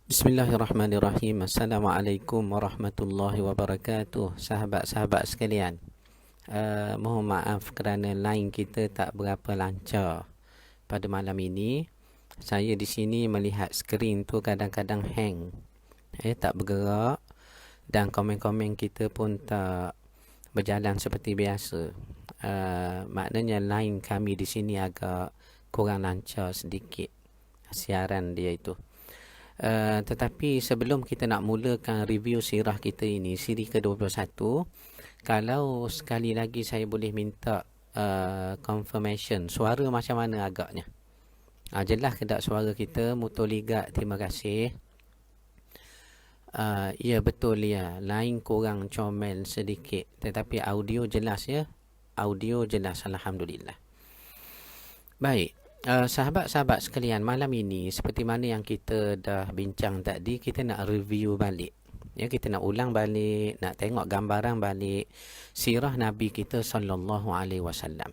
Bismillahirrahmanirrahim. Assalamualaikum warahmatullahi wabarakatuh. Sahabat-sahabat sekalian, mohon maaf kerana line kita tak berapa lancar pada malam ini. Saya di sini melihat skrin tu kadang-kadang hang, tak bergerak, dan komen-komen kita pun tak berjalan seperti biasa. Maknanya line kami di sini agak kurang lancar sedikit siaran dia itu. Tetapi sebelum kita nak mulakan review sirah kita ini, siri ke-21, kalau sekali lagi saya boleh minta confirmation, suara macam mana agaknya? Jelas ke tak suara kita? Mutoligat, terima kasih. Ya, betul ya, line kurang comel sedikit, tetapi audio jelas ya. Audio jelas, alhamdulillah. Baik. Sahabat-sahabat sekalian, malam ini seperti mana yang kita dah bincang tadi, kita nak review balik. Ya, kita nak ulang balik, nak tengok gambaran balik sirah Nabi kita sallallahu alaihi wasallam.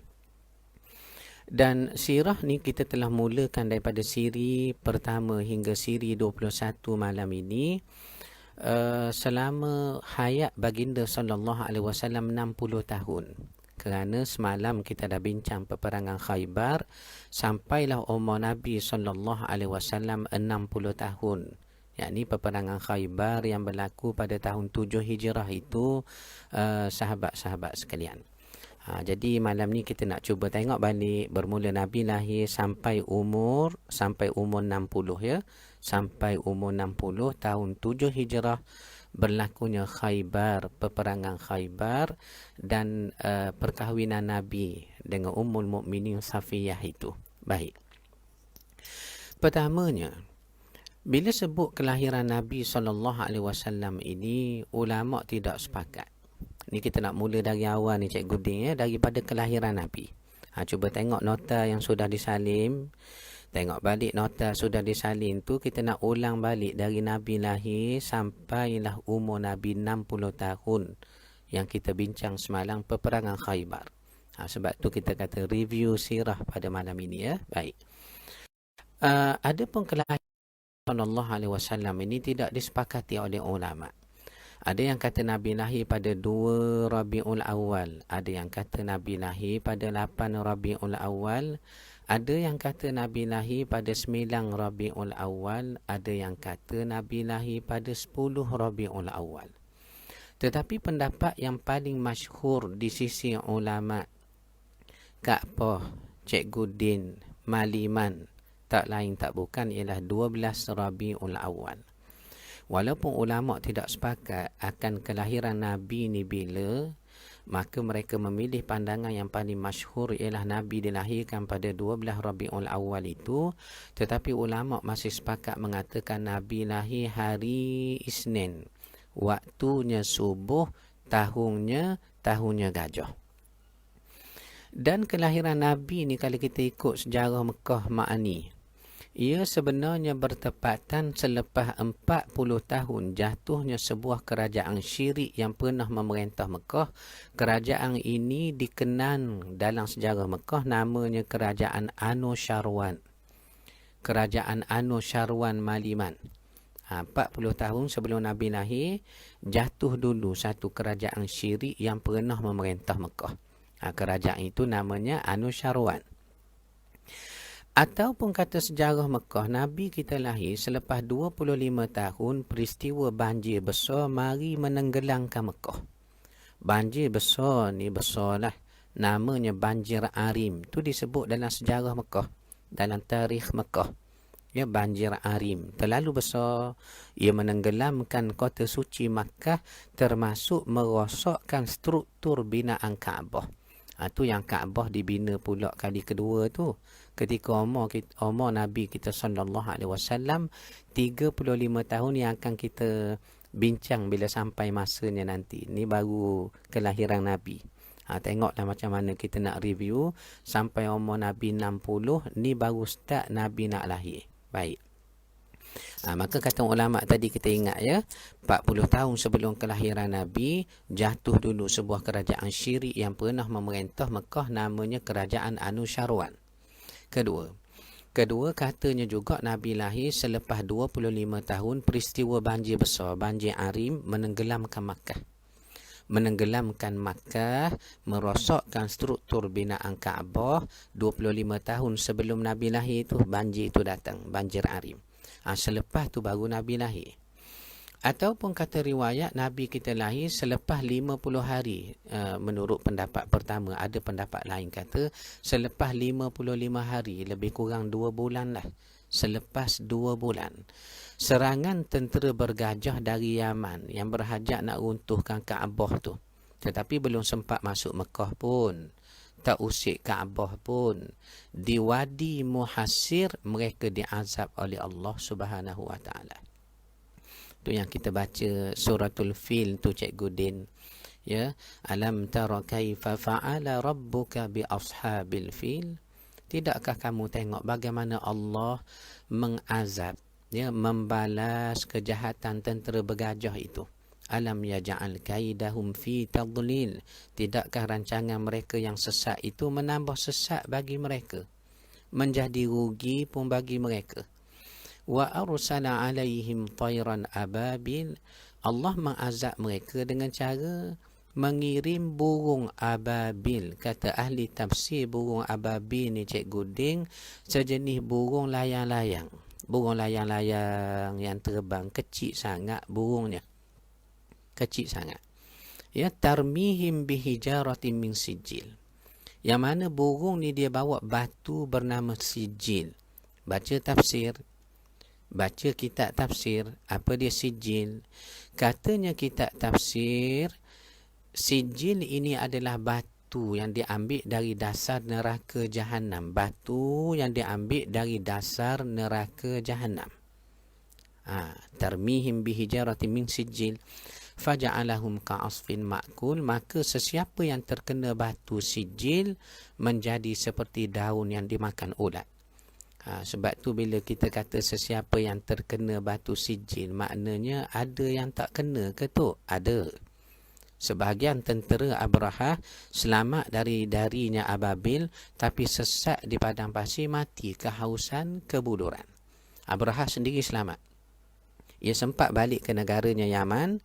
Dan sirah ni kita telah mulakan daripada siri pertama hingga siri 21 malam ini. Selama hayat baginda sallallahu alaihi wasallam 60 tahun. Kerana semalam kita dah bincang peperangan Khaybar, sampailah umur Nabi sallallahu alaihi wasallam 60 tahun. Yakni peperangan Khaybar yang berlaku pada tahun 7 Hijrah itu, sahabat-sahabat sekalian. Jadi malam ni kita nak cuba tengok balik bermula Nabi lahir sampai umur 60 ya. Sampai umur 60 tahun 7 Hijrah berlakunya Khaybar, peperangan Khaybar, dan perkahwinan Nabi dengan Ummul Mukminin Safiyah itu. Baik. Pertamanya, bila sebut kelahiran Nabi SAW ini, ulama tidak sepakat. Ni kita nak mula dari awal ni Cikgu Din ya, daripada kelahiran Nabi. Cuba tengok nota yang sudah disalin. Tengok balik nota sudah disalin tu, kita nak ulang balik dari Nabi lahir sampailah umur Nabi 60 tahun yang kita bincang semalam peperangan Khaybar. Sebab tu kita kata review sirah pada malam ini ya. Baik. Adapun kelahiran sallallahu alaihi wasallam ini tidak disepakati oleh ulama. Ada yang kata Nabi lahir pada 2 Rabiul Awal, ada yang kata Nabi lahir pada 8 Rabiul Awal, ada yang kata Nabi lahir pada 9 Rabiul Awal, ada yang kata Nabi lahir pada 10 Rabiul Awal. Tetapi pendapat yang paling masyhur di sisi ulama, Ka'bah, Cikgu Din, Maliman, tak lain tak bukan ialah 12 Rabiul Awal. Walaupun ulama tidak sepakat akan kelahiran Nabi ni bila, maka mereka memilih pandangan yang paling masyhur ialah Nabi dilahirkan pada 12 Rabiul Awal itu. Tetapi ulama masih sepakat mengatakan Nabi lahir hari Isnin, waktunya subuh, tahunnya gajah. Dan kelahiran Nabi ni kalau kita ikut sejarah Mekah Ma'ani, ia sebenarnya bertepatan selepas 40 tahun jatuhnya sebuah kerajaan syirik yang pernah memerintah Mekah. Kerajaan ini dikenal dalam sejarah Mekah namanya Kerajaan Anusyarwan. Kerajaan Anusyarwan Maliman. 40 tahun sebelum Nabi lahir, jatuh dulu satu kerajaan syirik yang pernah memerintah Mekah. Kerajaan itu namanya Anusyarwan. Ataupun kata sejarah Mekah, Nabi kita lahir selepas 25 tahun peristiwa banjir besar mari menenggelamkan Mekah. Banjir besar ni besarlah. Namanya banjir Arim. Tu disebut dalam sejarah Mekah, dalam tarikh Mekah. Ya, banjir Arim. Terlalu besar. Ia menenggelamkan kota suci Makkah, termasuk merosakkan struktur binaan Kaabah. Tu yang Kaabah dibina pula kali kedua tu. Ketika umur Nabi kita sallallahu alaihi wasallam 35 tahun yang akan kita bincang bila sampai masanya nanti. Ni baru kelahiran Nabi. Tengoklah macam mana kita nak review sampai umur Nabi 60, ni baru start Nabi nak lahir. Baik. Maka kata ulama tadi kita ingat ya, 40 tahun sebelum kelahiran Nabi, jatuh dulu sebuah kerajaan syirik yang pernah memerintah Mekah namanya Kerajaan Anusyarwan. Kedua, Kedua, katanya juga Nabi lahir selepas 25 tahun peristiwa banjir besar, banjir Arim menenggelamkan Makkah. Menenggelamkan Makkah, merosakkan struktur binaan Kaabah. 25 tahun sebelum Nabi lahir itu banjir itu datang, banjir Arim. Selepas tu baru Nabi lahir. Ataupun kata riwayat Nabi kita lahir selepas 50 hari. Menurut pendapat pertama, ada pendapat lain kata selepas 55 hari, lebih kurang 2 bulan lah. Selepas 2 bulan. Serangan tentera bergajah dari Yaman yang berhajat nak runtuhkan Kaabah tu. Tetapi belum sempat masuk Mekah pun. Tak usik Kaabah pun. Di Wadi Muhassir mereka diazab oleh Allah Subhanahu Wa Taala. Tu yang kita baca suratul Fil tu Cikgu Din. Ya, alam tara kaifa fa'ala rabbuka bi ashabil fil? Tidakkah kamu tengok bagaimana Allah mengazab, ya, membalas kejahatan tentera bergajah itu? Alam yaj'al kaidahum fi tadlil? Tidakkah rancangan mereka yang sesat itu menambah sesat bagi mereka? Menjadi rugi pun bagi mereka. Wa arsala alaihim tayran ababil. Allah mengazab mereka dengan cara mengirim burung ababil. Kata ahli tafsir, burung ababil ni Cikgu Ding sejenis burung layang-layang. Burung layang-layang yang terbang, kecil sangat burungnya. Kecil sangat. Ya, tarmihim bihijaratin min sijil. Yang mana burung ni dia bawa batu bernama sijil. Baca tafsir, baca kitab tafsir, apa dia sijil? Katanya kitab tafsir, sijil ini adalah batu yang diambil dari dasar neraka Jahannam. Batu yang diambil dari dasar neraka Jahannam. Tarmihim bihijaratin min sijil faja'alahum ka'asfin ma'kul. Maka sesiapa yang terkena batu sijil menjadi seperti daun yang dimakan ulat. Sebab tu bila kita kata sesiapa yang terkena batu sijil, maknanya ada yang tak kena ke tu? Ada. Sebahagian tentera Abrahah selamat dari darinya ababil, tapi sesat di padang pasir, mati kehausan, kebuluran. Abrahah sendiri selamat. Ia sempat balik ke negaranya Yaman,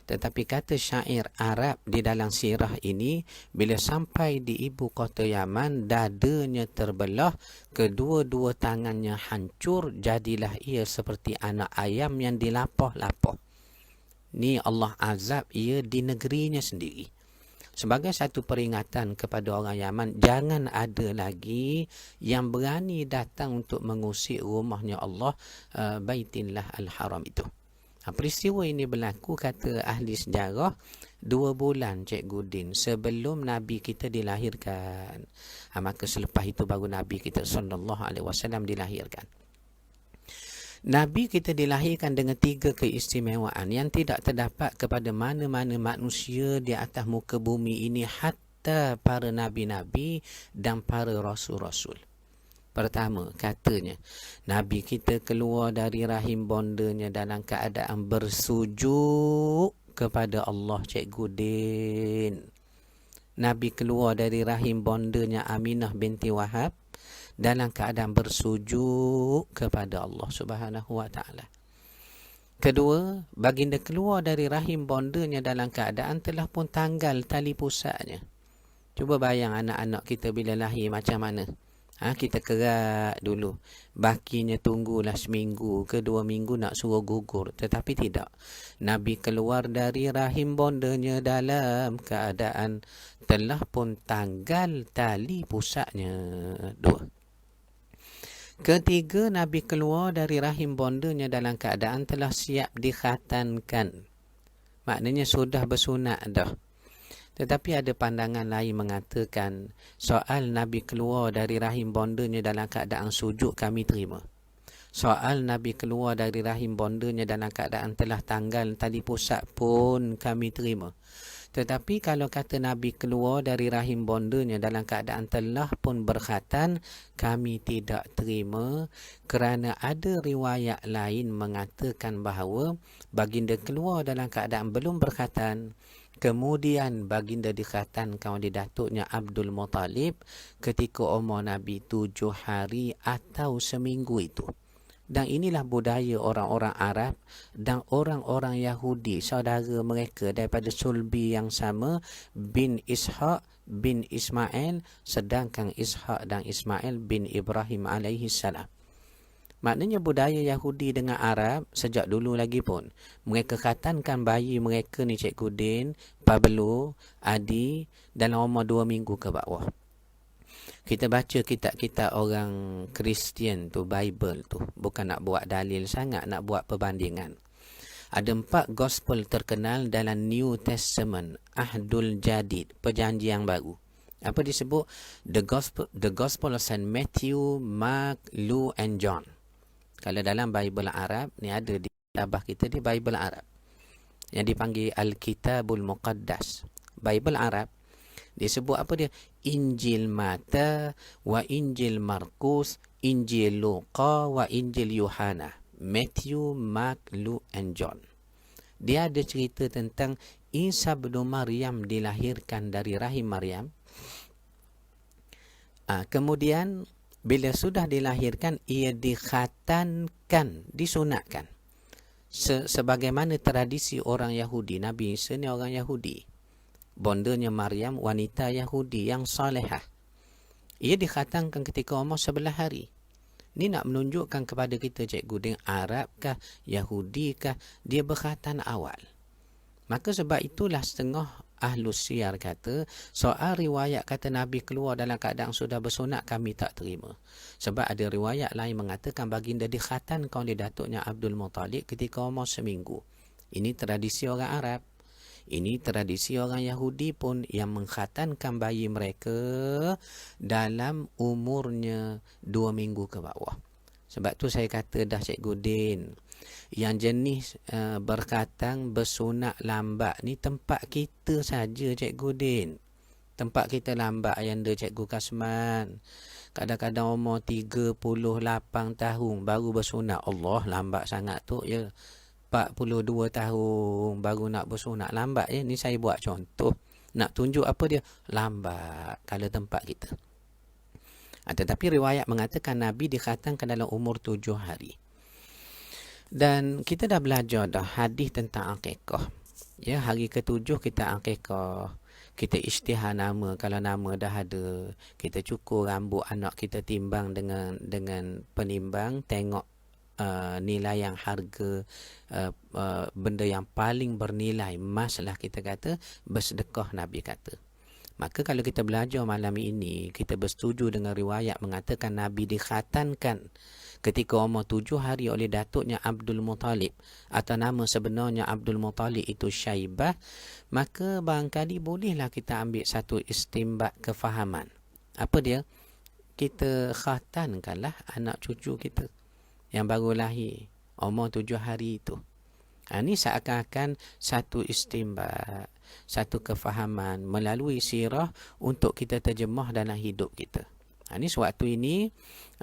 tetapi kata syair Arab di dalam sirah ini, bila sampai di ibu kota Yaman, dadanya terbelah, kedua-dua tangannya hancur, jadilah ia seperti anak ayam yang dilapah-lapah. Ni Allah azab ia di negerinya sendiri. Sebagai satu peringatan kepada orang Yaman, jangan ada lagi yang berani datang untuk mengusik rumahnya Allah, Baitillah Al-Haram itu. Peristiwa ini berlaku, kata ahli sejarah, 2 bulan Cikgu Din sebelum Nabi kita dilahirkan. Maka selepas itu baru Nabi kita SAW dilahirkan. Nabi kita dilahirkan dengan 3 keistimewaan yang tidak terdapat kepada mana-mana manusia di atas muka bumi ini, hatta para nabi-nabi dan para rasul-rasul. Pertama, katanya Nabi kita keluar dari rahim bondanya dalam keadaan bersujud kepada Allah, Cikgu Din. Nabi keluar dari rahim bondanya Aminah binti Wahab dalam keadaan bersujud kepada Allah Subhanahu Wa Taala. Kedua, baginda keluar dari rahim bondanya dalam keadaan telah pun tanggal tali pusatnya. Cuba bayang anak-anak kita bila lahir macam mana? Kita kerat dulu. Bakinya tunggulah seminggu ke 2 minggu nak suruh gugur. Tetapi tidak. Nabi keluar dari rahim bondanya dalam keadaan telah pun tanggal tali pusatnya. 2. Ketiga, Nabi keluar dari rahim bondanya dalam keadaan telah siap dikhatankan. Maknanya sudah bersunat dah. Tetapi ada pandangan lain mengatakan soal Nabi keluar dari rahim bondanya dalam keadaan sujud kami terima. Soal Nabi keluar dari rahim bondanya dalam keadaan telah tanggal tali pusat pun kami terima. Tetapi kalau kata Nabi keluar dari rahim bondanya dalam keadaan telah pun berkhatan, kami tidak terima, kerana ada riwayat lain mengatakan bahawa baginda keluar dalam keadaan belum berkhatan, Kemudian baginda dikhatankan oleh datuknya Abdul Muttalib ketika umur Nabi 7 hari atau seminggu itu. Dan inilah budaya orang-orang Arab dan orang-orang Yahudi, saudara mereka daripada sulbi yang sama, bin Ishaq bin Ismail, sedangkan Ishaq dan Ismail bin Ibrahim alaihi salam. Maknanya budaya Yahudi dengan Arab sejak dulu lagi pun. Mereka khatankan bayi mereka ni Cikgu Din, Pablo, Adi dalam umur 2 minggu ke bawah. Kita baca kitab-kitab orang Kristian tu, Bible tu. Bukan nak buat dalil sangat, nak buat perbandingan. Ada 4 gospel terkenal dalam New Testament, Ahdul Jadid, perjanjian baru. Apa disebut? The Gospel of Saint Matthew, Mark, Luke and John. Kalau dalam Bible Arab, ni ada di labah kita di Bible Arab yang dipanggil Al-Kitabul Muqaddas. Bible Arab disebut apa dia? Injil Mata wa Injil Markus, Injil Luqa wa Injil Yohana. Matthew, Mark, Luke and John. Dia ada cerita tentang Isa bin Maryam dilahirkan dari rahim Maryam. Kemudian bila sudah dilahirkan, ia dikhatankan, disunatkan. Sebagaimana tradisi orang Yahudi. Nabi Isa ni orang Yahudi. Bondanya Maryam, wanita Yahudi yang salihah. Ia dikhatankan ketika umur 11 hari. Ini nak menunjukkan kepada kita, Cikgu Din, Arab kah, Yahudi kah, dia berkhatan awal. Maka sebab itulah setengah Ahlus Siyar kata, soal riwayat kata Nabi keluar dalam keadaan sudah bersunat, kami tak terima. Sebab ada riwayat lain mengatakan baginda dikhatankan oleh datuknya Abdul Muttalib ketika umur seminggu. Ini tradisi orang Arab. Ini tradisi orang Yahudi pun yang mengkhatankan bayi mereka dalam umurnya 2 minggu ke bawah. Sebab tu saya kata dah, Cikgu Din, yang jenis berkatang bersunat lambat ni tempat kita saja, Cikgu Din. Tempat kita lambat yang ada Cikgu Kasman. Kadang-kadang umur 38 tahun baru bersunat. Allah, lambat sangat tu ya. 42 tahun baru nak bersunat, lambat ya. Ni saya buat contoh nak tunjuk apa dia, lambat kalau tempat kita. Tetapi riwayat mengatakan Nabi dikhatankan dalam umur 7 hari. Dan kita dah belajar dah hadis tentang akikah. Ya, hari ke-7 kita akikah. Kita isytihar nama, kalau nama dah ada. Kita cukur rambut anak kita, timbang dengan penimbang, tengok nilai yang harga, benda yang paling bernilai, emas lah kita kata, bersedekah Nabi kata. Maka kalau kita belajar malam ini, kita bersetuju dengan riwayat mengatakan Nabi dikhatankan ketika umur 7 hari oleh datuknya Abdul Muttalib, atau nama sebenarnya Abdul Muttalib itu Syaibah. Maka barangkali bolehlah kita ambil satu istimbat kefahaman. Apa dia? Kita khatankanlah anak cucu kita yang baru lahir umur 7 hari itu. Ini seakan-akan satu istimbat, satu kefahaman melalui sirah untuk kita terjemah dalam hidup kita. Ini sewaktu ini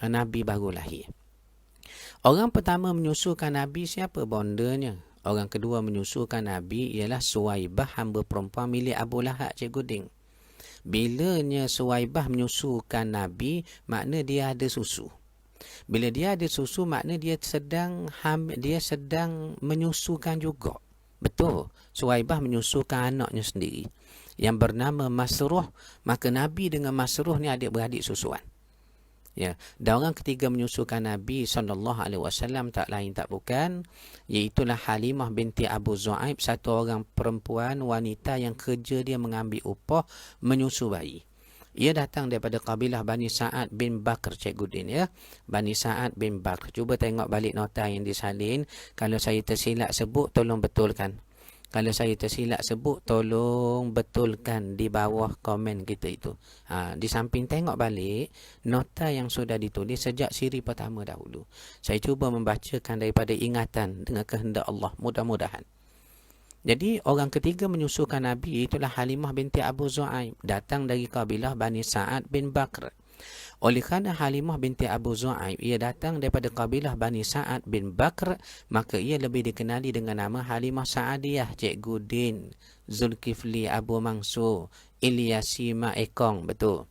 Nabi baru lahir. Orang pertama menyusukan Nabi siapa? Bondanya. Orang kedua menyusukan Nabi ialah Suwaibah, hamba perempuan milik Abu Lahab, Cikgu Ding. Bilanya Suwaibah menyusukan Nabi, makna dia ada susu. Bila dia ada susu, makna dia sedang menyusukan juga. Betul. Suwaibah menyusukan anaknya sendiri yang bernama Masruh. Maka Nabi dengan Masruh ni adik-beradik susuan. Ya, dan orang ketiga menyusukan Nabi SAW tak lain tak bukan, iaitulah Halimah binti Abu Zu'aib, satu orang perempuan wanita yang kerja dia mengambil upah menyusu bayi. Ia datang daripada kabilah Bani Sa'ad bin Bakr, Cikgu Din ya. Bani Sa'ad bin Bakr. Cuba tengok balik nota yang disalin. Kalau saya tersilap sebut, tolong betulkan. Kalau saya tersilap sebut, tolong betulkan di bawah komen kita itu. Di samping tengok balik nota yang sudah ditulis sejak siri pertama dahulu. Saya cuba membacakan daripada ingatan dengan kehendak Allah. Mudah-mudahan. Jadi orang ketiga menyusukan Nabi itulah Halimah binti Abu Zu'aib, datang dari kabilah Bani Sa'ad bin Bakr. Oleh kerana Halimah binti Abu Zu'aib ia datang daripada kabilah Bani Sa'ad bin Bakr, maka ia lebih dikenali dengan nama Halimah Sa'adiyah. Cikgu Din, Zulkifli Abu Mansur, Ilyasima Ekong. Betul.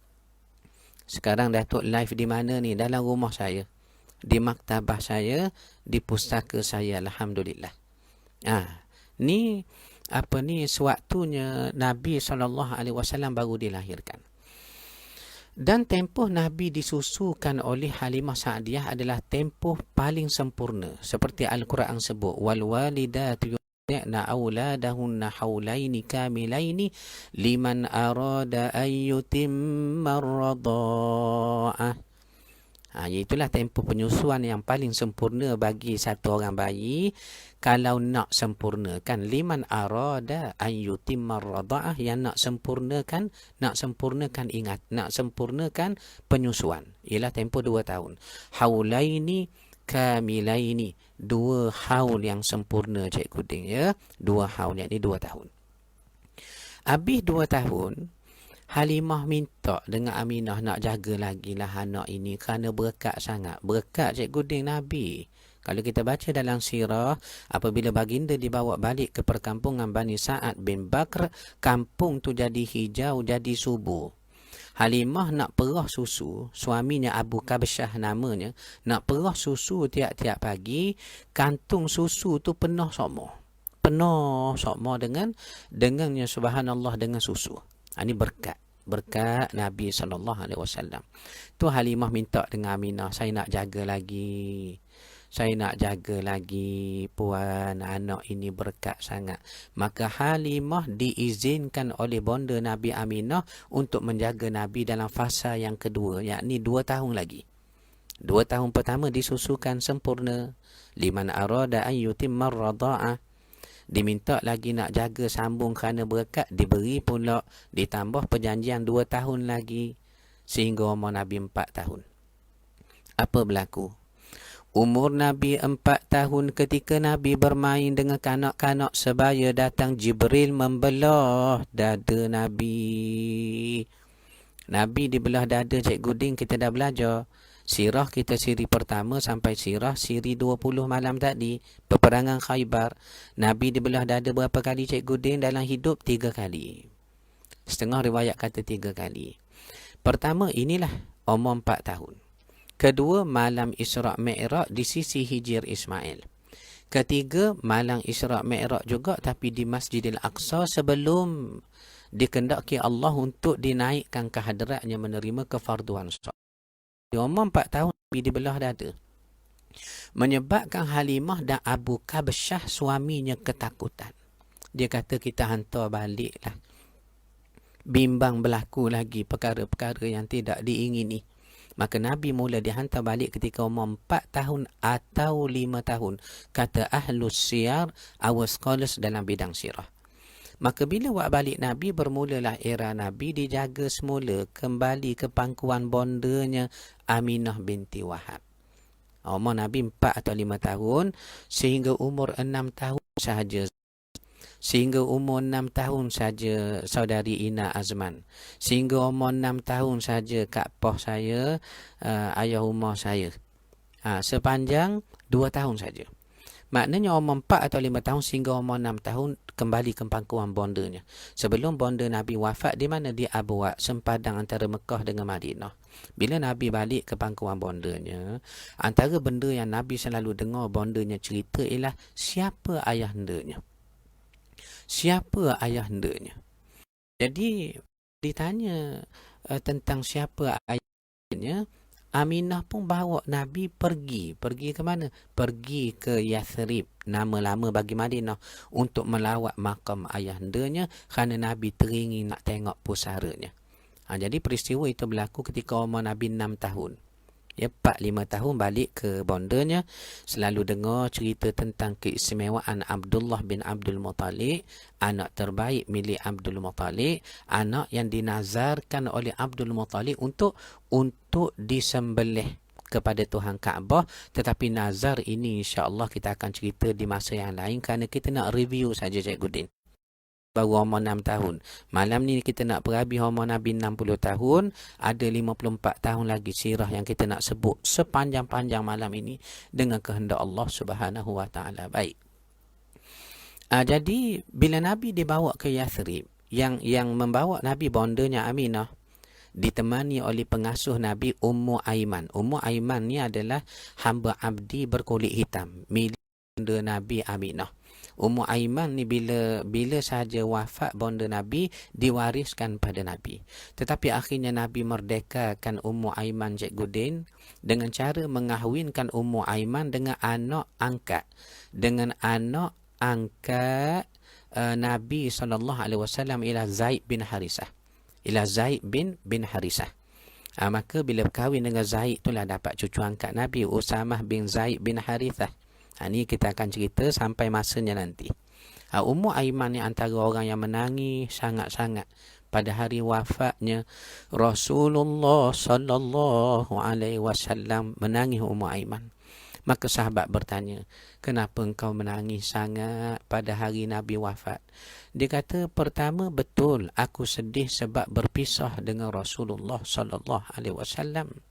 Sekarang Datuk live di mana ni? Dalam rumah saya, di maktabah saya, di pustaka saya, alhamdulillah. Ni apa ni, sewaktunya Nabi SAW baru dilahirkan. Dan tempoh Nabi disusukan oleh Halimah Sa'diyah adalah tempoh paling sempurna. Seperti Al-Quran sebut, wal walidatu yurdi'na auladahunna haulaini kamilaini liman arada an yutimma ar-radha'ah. Itulah tempoh penyusuan yang paling sempurna bagi satu orang bayi kalau nak sempurnakan. Liman arada an yutimma ar-radha'ah, yang nak sempurnakan ingat, nak sempurnakan penyusuan, ialah tempoh 2 tahun. Haulaini kamilaini, 2 haul yang sempurna, Cikgu Ding, ya. 2 haul, yakni 2 tahun. Habis 2 tahun, Halimah minta dengan Aminah nak jaga lagi lah anak ini kerana berkat sangat. Berkat, Cikgu Ding, Nabi. Kalau kita baca dalam sirah, apabila baginda dibawa balik ke perkampungan Bani Sa'ad bin Bakr, kampung tu jadi hijau, jadi subur. Halimah nak perah susu, suaminya Abu Kabsyah namanya, nak perah susu tiap-tiap pagi, kantung susu tu penuh sokmo. Penuh sokmo dengannya, subhanallah, dengan susu. Ini berkat Nabi SAW. Tu Halimah minta dengan Aminah, saya nak jaga lagi. Saya nak jaga lagi, puan, anak ini berkat sangat. Maka Halimah diizinkan oleh bonda Nabi Aminah untuk menjaga Nabi dalam fasa yang kedua, yakni 2 tahun lagi. 2 tahun pertama disusukan sempurna. Liman arada an yutimma ar-radha'ah. Diminta lagi nak jaga sambung kerana berkat, diberi pula, ditambah perjanjian 2 tahun lagi, sehingga umur Nabi 4 tahun. Apa berlaku? Umur Nabi 4 tahun ketika Nabi bermain dengan kanak-kanak sebaya, datang Jibril membelah dada Nabi. Nabi dibelah dada, Cikgu Ding, kita dah belajar. Sirah kita siri pertama sampai siri 20 malam tadi, peperangan Khaybar. Nabi dibelah dada berapa kali, Cikgu Din, dalam hidup? 3 kali. Setengah riwayat kata 3 kali. Pertama, inilah umur 4 tahun. Kedua, malam Isra' Mi'raj di sisi Hijir Ismail. Ketiga, malam Isra' Mi'raj juga, tapi di Masjidil Aqsa sebelum dikendaki Allah untuk dinaikkan ke hadratnya menerima kefarduan solat. Di umur 4 tahun Nabi dibelah dada, menyebabkan Halimah dan Abu Kabsyah suaminya ketakutan. Dia kata, kita hantar baliklah. Bimbang berlaku lagi perkara-perkara yang tidak diingini. Maka Nabi mula dihantar balik ketika umur 4 tahun atau 5 tahun. Kata Ahlus Siyar, our scholars dalam bidang sirah. Maka bila buat balik Nabi, bermulalah era Nabi dijaga semula kembali ke pangkuan bondanya Aminah binti Wahab. Umur Nabi 4 atau 5 tahun sehingga umur 6 tahun sahaja. Sehingga umur 6 tahun saja saudari Ina Azman. Sehingga umur 6 tahun saja Kak Poh saya, ayah umar saya. Sepanjang 2 tahun saja. Maknanya umur 4 atau 5 tahun sehingga umur 6 tahun kembali ke pangkuan bondanya. Sebelum bonda Nabi wafat, di mana? Di Abwa', sempadan antara Mekah dengan Madinah. Bila Nabi balik ke pangkuan bondanya, antara benda yang Nabi selalu dengar bondanya cerita ialah siapa ayahandanya. Siapa ayahandanya. Jadi ditanya tentang siapa ayahandanya, Aminah pun bawa Nabi pergi. Pergi ke mana? Pergi ke Yathrib, nama lama bagi Madinah, untuk melawat makam ayahandanya kerana Nabi teringin nak tengok pusaranya. Jadi peristiwa itu berlaku ketika umur Nabi 6 tahun. 4-5 tahun balik ke bondanya, selalu dengar cerita tentang keistimewaan Abdullah bin Abdul Muttalib, anak terbaik milik Abdul Muttalib, anak yang dinazarkan oleh Abdul Muttalib untuk disembelih kepada Tuhan Kaabah. Tetapi nazar ini insya-Allah kita akan cerita di masa yang lain kerana kita nak review saja, Cikgu Din. baru umur 6 tahun. Malam ni kita nak perabi umur Nabi 60 tahun. Ada 54 tahun lagi sirah yang kita nak sebut sepanjang-panjang malam ini dengan kehendak Allah Subhanahu Wa Taala. Baik. Jadi bila Nabi dibawa ke Yathrib, yang membawa Nabi bondanya Aminah, ditemani oleh pengasuh Nabi Ummu Aiman. Ummu Aiman ni adalah hamba abdi berkulit hitam, milik bonda Nabi Aminah. Ummu Aiman ni bila sahaja wafat bonda Nabi, diwariskan pada Nabi. Tetapi akhirnya Nabi merdekakan Ummu Aiman Cikgu Din dengan cara mengahwinkan Ummu Aiman dengan anak angkat. Nabi SAW ialah Zaid bin Harisah. Maka bila berkahwin dengan Zaid itulah dapat cucu angkat Nabi, Usamah bin Zaid bin Harithah. Ini kita akan cerita sampai masanya nanti. Ummu Aiman ni antara orang yang menangis sangat-sangat pada hari wafatnya Rasulullah sallallahu alaihi wasallam. Menangis Ummu Aiman. Maka sahabat bertanya, kenapa engkau menangis sangat pada hari Nabi wafat? Dia kata, pertama betul aku sedih sebab berpisah dengan Rasulullah sallallahu alaihi wasallam.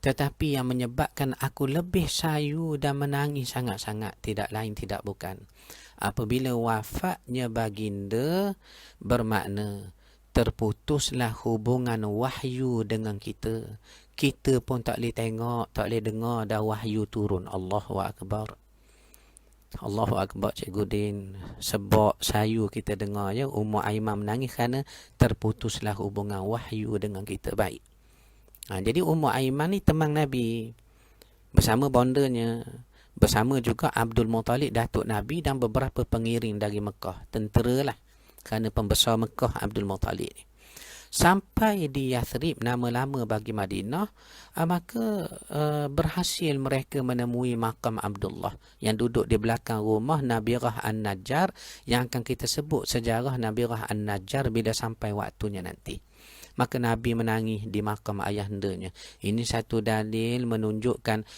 Tetapi yang menyebabkan aku lebih sayu dan menangis sangat-sangat tidak lain tidak bukan apabila wafatnya baginda, bermakna terputuslah hubungan wahyu dengan kita. Kita pun tak boleh tengok, tak boleh dengar dah wahyu turun. Allahu Akbar. Allahu Akbar Cikgu Din. Sebab sayu kita dengar ya, Ummu Aiman menangis kerana terputuslah hubungan wahyu dengan kita. Baik. Jadi Ummu Aiman ni teman Nabi. Bersama bondanya. Bersama juga Abdul Muttalib datuk Nabi dan beberapa pengiring dari Mekah. Tentera lah. Kerana pembesar Mekah Abdul Muttalib ni. Sampai di Yathrib, nama lama bagi Madinah, maka berhasil mereka menemui makam Abdullah yang duduk di belakang rumah Nabirah An-Najjar, yang akan kita sebut sejarah Nabirah An-Najjar bila sampai waktunya nanti. Maka Nabi menangis di makam ayahandanya. Ini satu dalil menunjukkannya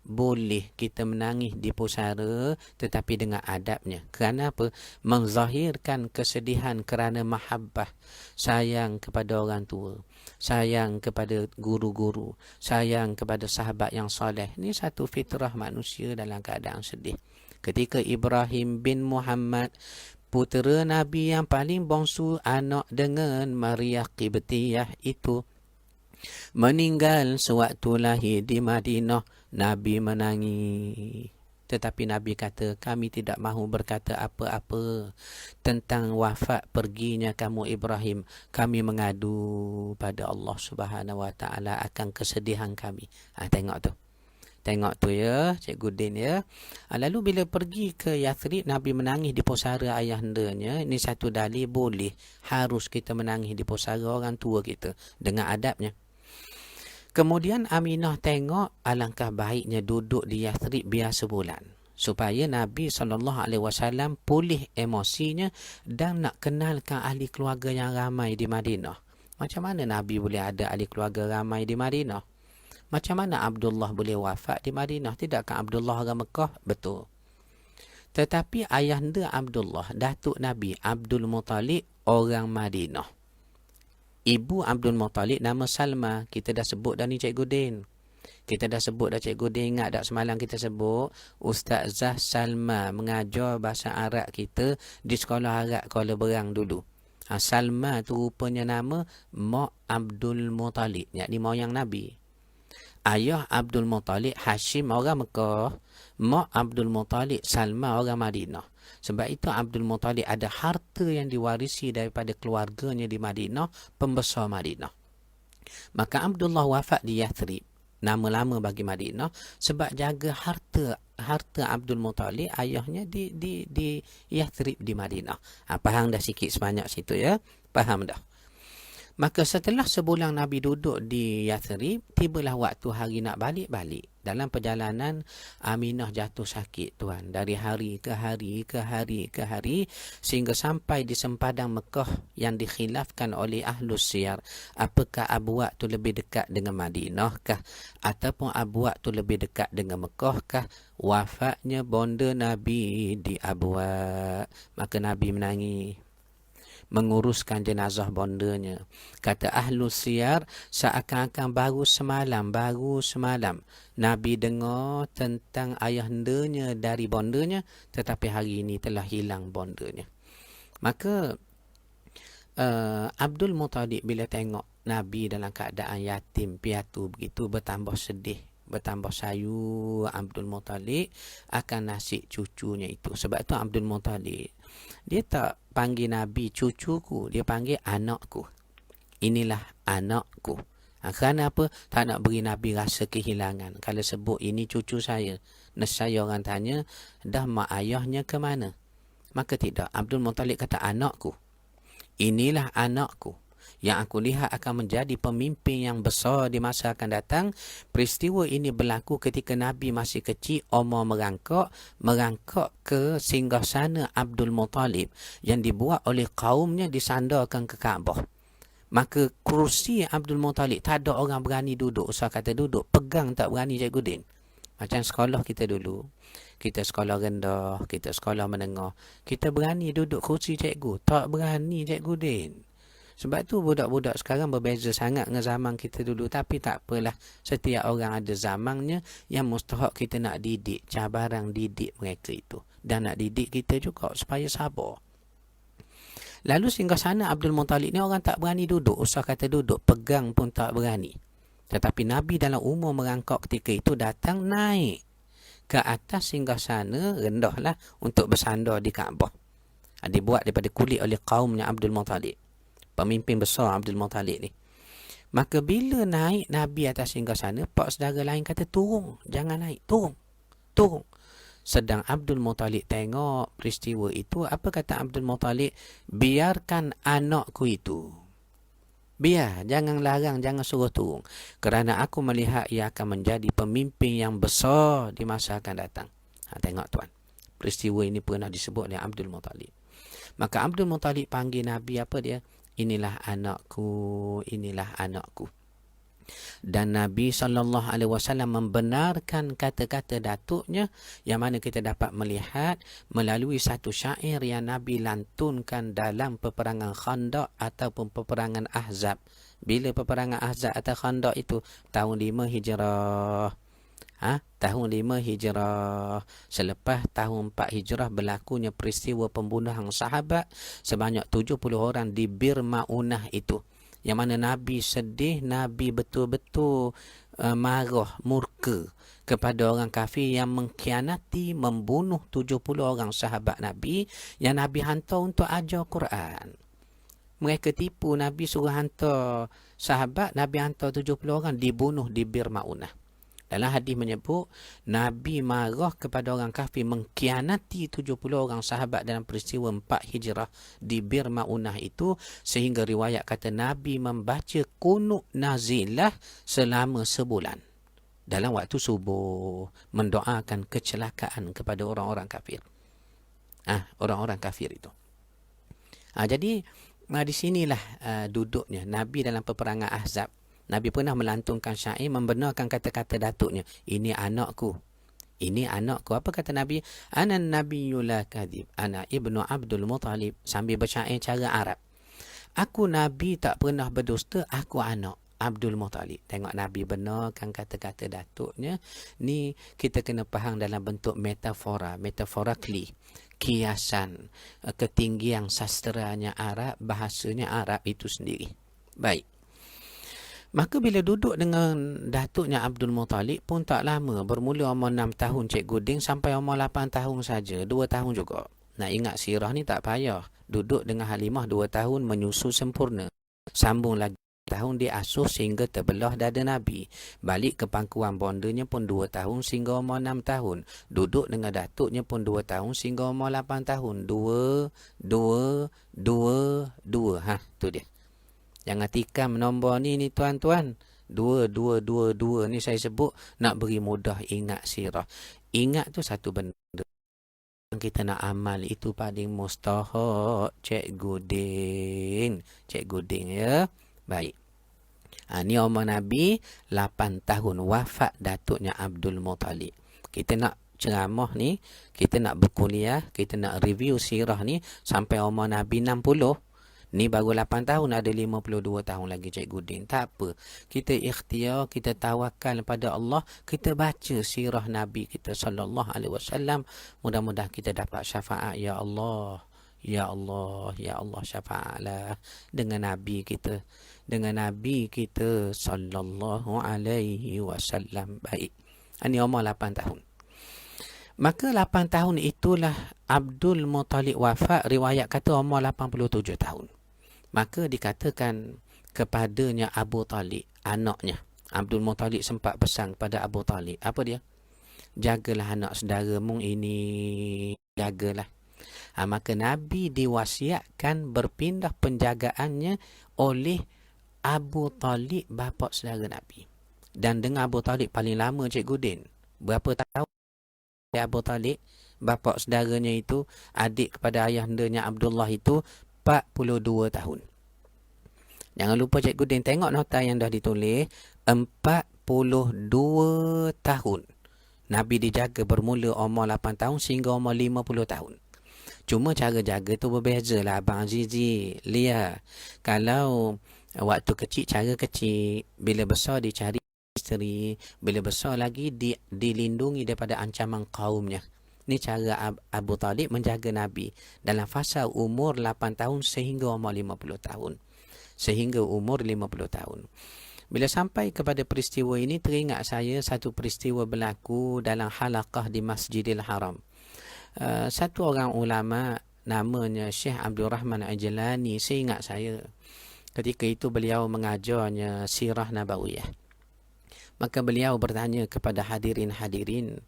boleh kita menangis di pusara tetapi dengan adabnya. Kerana apa? Menzahirkan kesedihan kerana mahabbah, sayang kepada orang tua, sayang kepada guru-guru, sayang kepada sahabat yang soleh. Ini satu fitrah manusia dalam keadaan sedih. Ketika Ibrahim bin Muhammad, putera Nabi yang paling bongsu, anak dengan Maria Qibtiyah itu, meninggal sewaktu lahir di Madinah, Nabi menangis. Tetapi Nabi kata, kami tidak mahu berkata apa-apa tentang wafat perginya kamu Ibrahim. Kami mengadu pada Allah Subhanahu Wa Taala akan kesedihan kami. Tengok tu ya, Cikgu Din ya. Lalu bila pergi ke Yathrib, Nabi menangis di pusara ayahandanya. Ini satu dalil boleh, harus kita menangis di pusara orang tua kita dengan adabnya. Kemudian Aminah tengok alangkah baiknya duduk di Yathrib biar sebulan, supaya Nabi SAW pulih emosinya dan nak kenalkan ahli keluarga yang ramai di Madinah. Macam mana Nabi boleh ada ahli keluarga ramai di Madinah? Macam mana Abdullah boleh wafat di Madinah? Tidakkah Abdullah orang Mekah? Betul. Tetapi ayahanda Abdullah, datuk Nabi Abdul Muttalib, orang Madinah. Ibu Abdul Muttalib nama Salma. Kita dah sebut dah ni Cikgu Din. Cikgu Din ingat tak semalam kita sebut Ustazah Salma mengajar bahasa Arab kita di sekolah Arab Kuala Berang dulu. Salma tu rupanya nama Mak Abdul Muttalib, yakni moyang Nabi. Ayah Abdul Muttalib Hashim orang Mekah, Mak Abdul Muttalib Salma orang Madinah. Sebab itu Abdul Muttalib ada harta yang diwarisi daripada keluarganya di Madinah, pembesar Madinah. Maka Abdullah wafat di Yathrib, nama lama bagi Madinah, sebab jaga harta Abdul Muttalib ayahnya di Yathrib di Madinah. Faham dah sikit sebanyak situ ya? Faham dah. Maka setelah sebulan Nabi duduk di Yathrib, tibalah waktu hari nak balik. Dalam perjalanan, Aminah jatuh sakit, tuan. Dari hari ke hari ke hari ke hari, sehingga sampai di sempadan Mekah yang dikhilafkan oleh Ahlus Siyar. Apakah Abuak tu lebih dekat dengan Madinah kah? Ataupun Abuak tu lebih dekat dengan Mekah kah? Wafatnya bonda Nabi di Abuak. Maka Nabi menangis, menguruskan jenazah bondanya. Kata Ahlu Siyar, seakan-akan baru semalam Nabi dengar tentang ayahandanya dari bondanya, tetapi hari ini telah hilang bondanya. Maka Abdul Muttalib bila tengok Nabi dalam keadaan yatim piatu begitu, bertambah sedih, bertambah sayu Abdul Muttalib akan nasib cucunya itu. Sebab itu Abdul Muttalib, dia tak panggil Nabi cucuku, dia panggil anakku. Inilah anakku. Kerana apa? Tak nak beri Nabi rasa kehilangan. Kalau sebut ini cucu saya, nescaya orang tanya, dah mak ayahnya ke mana? Maka tidak. Abdul Muttalib kata anakku. Inilah anakku yang aku lihat akan menjadi pemimpin yang besar di masa akan datang. Peristiwa ini berlaku ketika Nabi masih kecil, umur merangkak ke singgasana Abdul Muttalib yang dibuat oleh kaumnya, disandarkan ke Kaabah. Maka kerusi Abdul Muttalib tak ada orang berani duduk. Usah kata duduk, pegang tak berani Cikgu Din. Macam sekolah kita dulu, kita sekolah rendah, kita sekolah menengah, kita berani duduk kursi cikgu, tak berani Cikgu Din. Sebab tu budak-budak sekarang berbeza sangat dengan zaman kita dulu. Tapi tak apalah, setiap orang ada zamannya yang mustahak kita nak didik, cabaran didik mereka itu. Dan nak didik kita juga supaya sabar. Lalu singgah sana Abdul Muttalib ni orang tak berani duduk, usah kata duduk, pegang pun tak berani. Tetapi Nabi dalam umur merangkak ketika itu datang naik ke atas singgah sana rendahlah untuk bersandar di Kaabah. Dibuat daripada kulit oleh kaumnya Abdul Muttalib. Pemimpin besar Abdul Muttalib ni. Maka bila naik Nabi atas singgah sana, pak saudara lain kata turun, jangan naik, turun. Sedang Abdul Muttalib tengok peristiwa itu, apa kata Abdul Muttalib? Biarkan anakku itu. Biar, jangan larang, jangan suruh turun. Kerana aku melihat ia akan menjadi pemimpin yang besar di masa akan datang. Tengok tuan. Peristiwa ini pernah disebut oleh Abdul Muttalib. Maka Abdul Muttalib panggil Nabi apa dia? Inilah anakku, inilah anakku. Dan Nabi SAW membenarkan kata-kata datuknya, yang mana kita dapat melihat melalui satu syair yang Nabi lantunkan dalam peperangan Khandaq ataupun peperangan Ahzab. Bila peperangan Ahzab atau Khandaq itu tahun 5 Hijrah. Tahun 5 Hijrah. Selepas tahun 4 Hijrah berlakunya peristiwa pembunuhan sahabat sebanyak 70 orang di Bir Ma'unah itu. Yang mana Nabi sedih, Nabi betul-betul marah, murka kepada orang kafir yang mengkhianati, membunuh 70 orang sahabat Nabi yang Nabi hantar untuk ajar Quran. Mereka tipu, Nabi suruh hantar sahabat, Nabi hantar 70 orang dibunuh di Bir Ma'unah. Dalam hadis menyebut, Nabi marah kepada orang kafir mengkhianati 70 orang sahabat dalam peristiwa 4 Hijrah di Bir Ma'unah itu, sehingga riwayat kata Nabi membaca kunut nazilah selama sebulan. Dalam waktu subuh, mendoakan kecelakaan kepada orang-orang kafir. Orang-orang kafir itu. Jadi, di sinilah duduknya Nabi dalam peperangan Ahzab. Nabi pernah melantunkan syair membenarkan kata-kata datuknya. Ini anakku. Ini anakku. Apa kata Nabi? Ana nabiyyul la kadhib. Ana ibnu Abdul Muttalib. Sambil bersyair cara Arab. Aku Nabi tak pernah berdusta. Aku anak Abdul Muttalib. Tengok Nabi benarkan kata-kata datuknya. Ni kita kena faham dalam bentuk metafora. Metaphorically. Kiasan. Ketinggian sastranya Arab. Bahasanya Arab itu sendiri. Baik. Maka bila duduk dengan datuknya Abdul Muttalib pun tak lama. Bermula umur 6 tahun Cikgu Ding sampai umur 8 tahun saja. 2 tahun juga. Nak ingat sirah ni tak payah. Duduk dengan Halimah 2 tahun menyusu sempurna. Sambung lagi tahun diasuh sehingga terbelah dada Nabi. Balik ke pangkuan bondanya pun 2 tahun sehingga umur 6 tahun. Duduk dengan datuknya pun 2 tahun sehingga umur 8 tahun. 2. Tu dia. Jangan tikam nombor ni tuan-tuan. Dua ni saya sebut nak beri mudah ingat sirah. Ingat tu satu benda yang kita nak amal itu paling mustahak. Cikgu Din ya. Baik. Ni umur Nabi 8 tahun wafat datuknya Abdul Muttalib. Kita nak ceramah ni, kita nak berkuliah, kita nak review sirah ni sampai umur Nabi 60. Ni baru 8 tahun, ada 52 tahun lagi Cikgu Din. Tak apa. Kita ikhtiar, kita tawakal pada Allah, kita baca sirah Nabi kita sallallahu alaihi wasallam. Mudah-mudahan kita dapat syafaat ya Allah. Ya Allah, ya Allah syafaatlah dengan Nabi kita. Dengan Nabi kita sallallahu alaihi wasallam. Baik. Ini umur 8 tahun. Maka 8 tahun itulah Abdul Muttalib wafat, riwayat kata umur 87 tahun. Maka dikatakan kepadanya Abu Talib, anaknya. Abdul Muttalib sempat pesan kepada Abu Talib. Apa dia? Jagalah anak saudaramu ini, jagalah. Maka Nabi diwasiatkan berpindah penjagaannya oleh Abu Talib, bapa saudara Nabi. Dan dengan Abu Talib paling lama Cikgu Din. Berapa tahun Abu Talib, bapa saudaranya itu, adik kepada ayahandanya Abdullah itu, 42 tahun. Jangan lupa Cikgu Din tengok nota yang dah ditulis. 42 tahun. Nabi dijaga bermula umur 8 tahun sehingga umur 50 tahun. Cuma cara jaga tu berbeza lah Abang Azizi. Lihat. Kalau waktu kecil cara kecil, bila besar dicari isteri, bila besar lagi dilindungi daripada ancaman kaumnya. Ni cara Abu Talib menjaga Nabi dalam fasa umur 8 tahun sehingga umur 50 tahun. Sehingga umur 50 tahun. Bila sampai kepada peristiwa ini, teringat saya satu peristiwa berlaku dalam halaqah di Masjidil Haram. Satu orang ulama namanya Syekh Abdul Rahman Al-Jalani, seingat saya, ketika itu beliau mengajarnya sirah Nabawiyah. Maka beliau bertanya kepada hadirin-hadirin,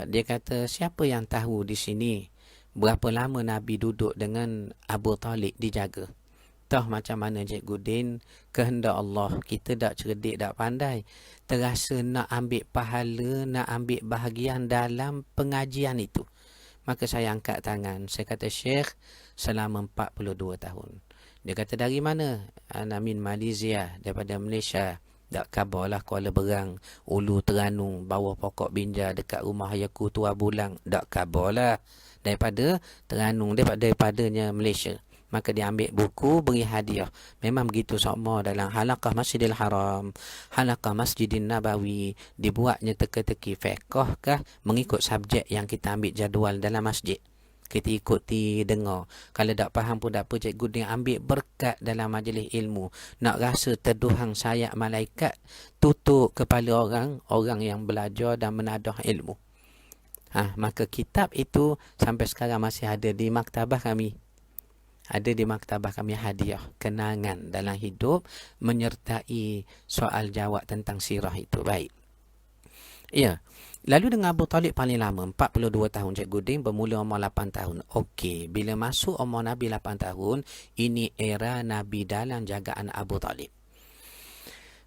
dia kata, siapa yang tahu di sini berapa lama Nabi duduk dengan Abu Talib dijaga? Tahu macam mana Cikgu Din? Kehendak Allah, kita tak cerdik, tak pandai, terasa nak ambil pahala, nak ambil bahagian dalam pengajian itu. Maka saya angkat tangan, saya kata, Syekh, selama 42 tahun. Dia kata, dari mana? Min Malaysia, daripada Malaysia. Tak kabarlah Kuala Berang, Ulu Terenung, bawah pokok binja dekat rumah ayaku Tua Bulang. Tak kabarlah daripada Terenung, daripadanya Malaysia. Maka dia ambil buku, beri hadiah. Memang begitu semua dalam halaqah Masjidil Haram, halaqah Masjidin Nabawi, dibuatnya teka-teki fiqh kah, mengikut subjek yang kita ambil jadual dalam masjid. Kita ikuti, dengar. Kalau tak faham pun tak apa, Cikgu dia ambil berkat dalam majlis ilmu. Nak rasa terduhang sayap malaikat, tutup kepala orang yang belajar dan menadah ilmu. Maka kitab itu sampai sekarang masih ada di maktabah kami. Ada di maktabah kami, hadiah, kenangan dalam hidup menyertai soal jawab tentang sirah itu. Baik. Ya. Lalu dengan Abu Talib paling lama, 42 tahun Cikgu Din, bermula umur 8 tahun. Okey, bila masuk umur Nabi 8 tahun, ini era Nabi dalam jagaan Abu Talib.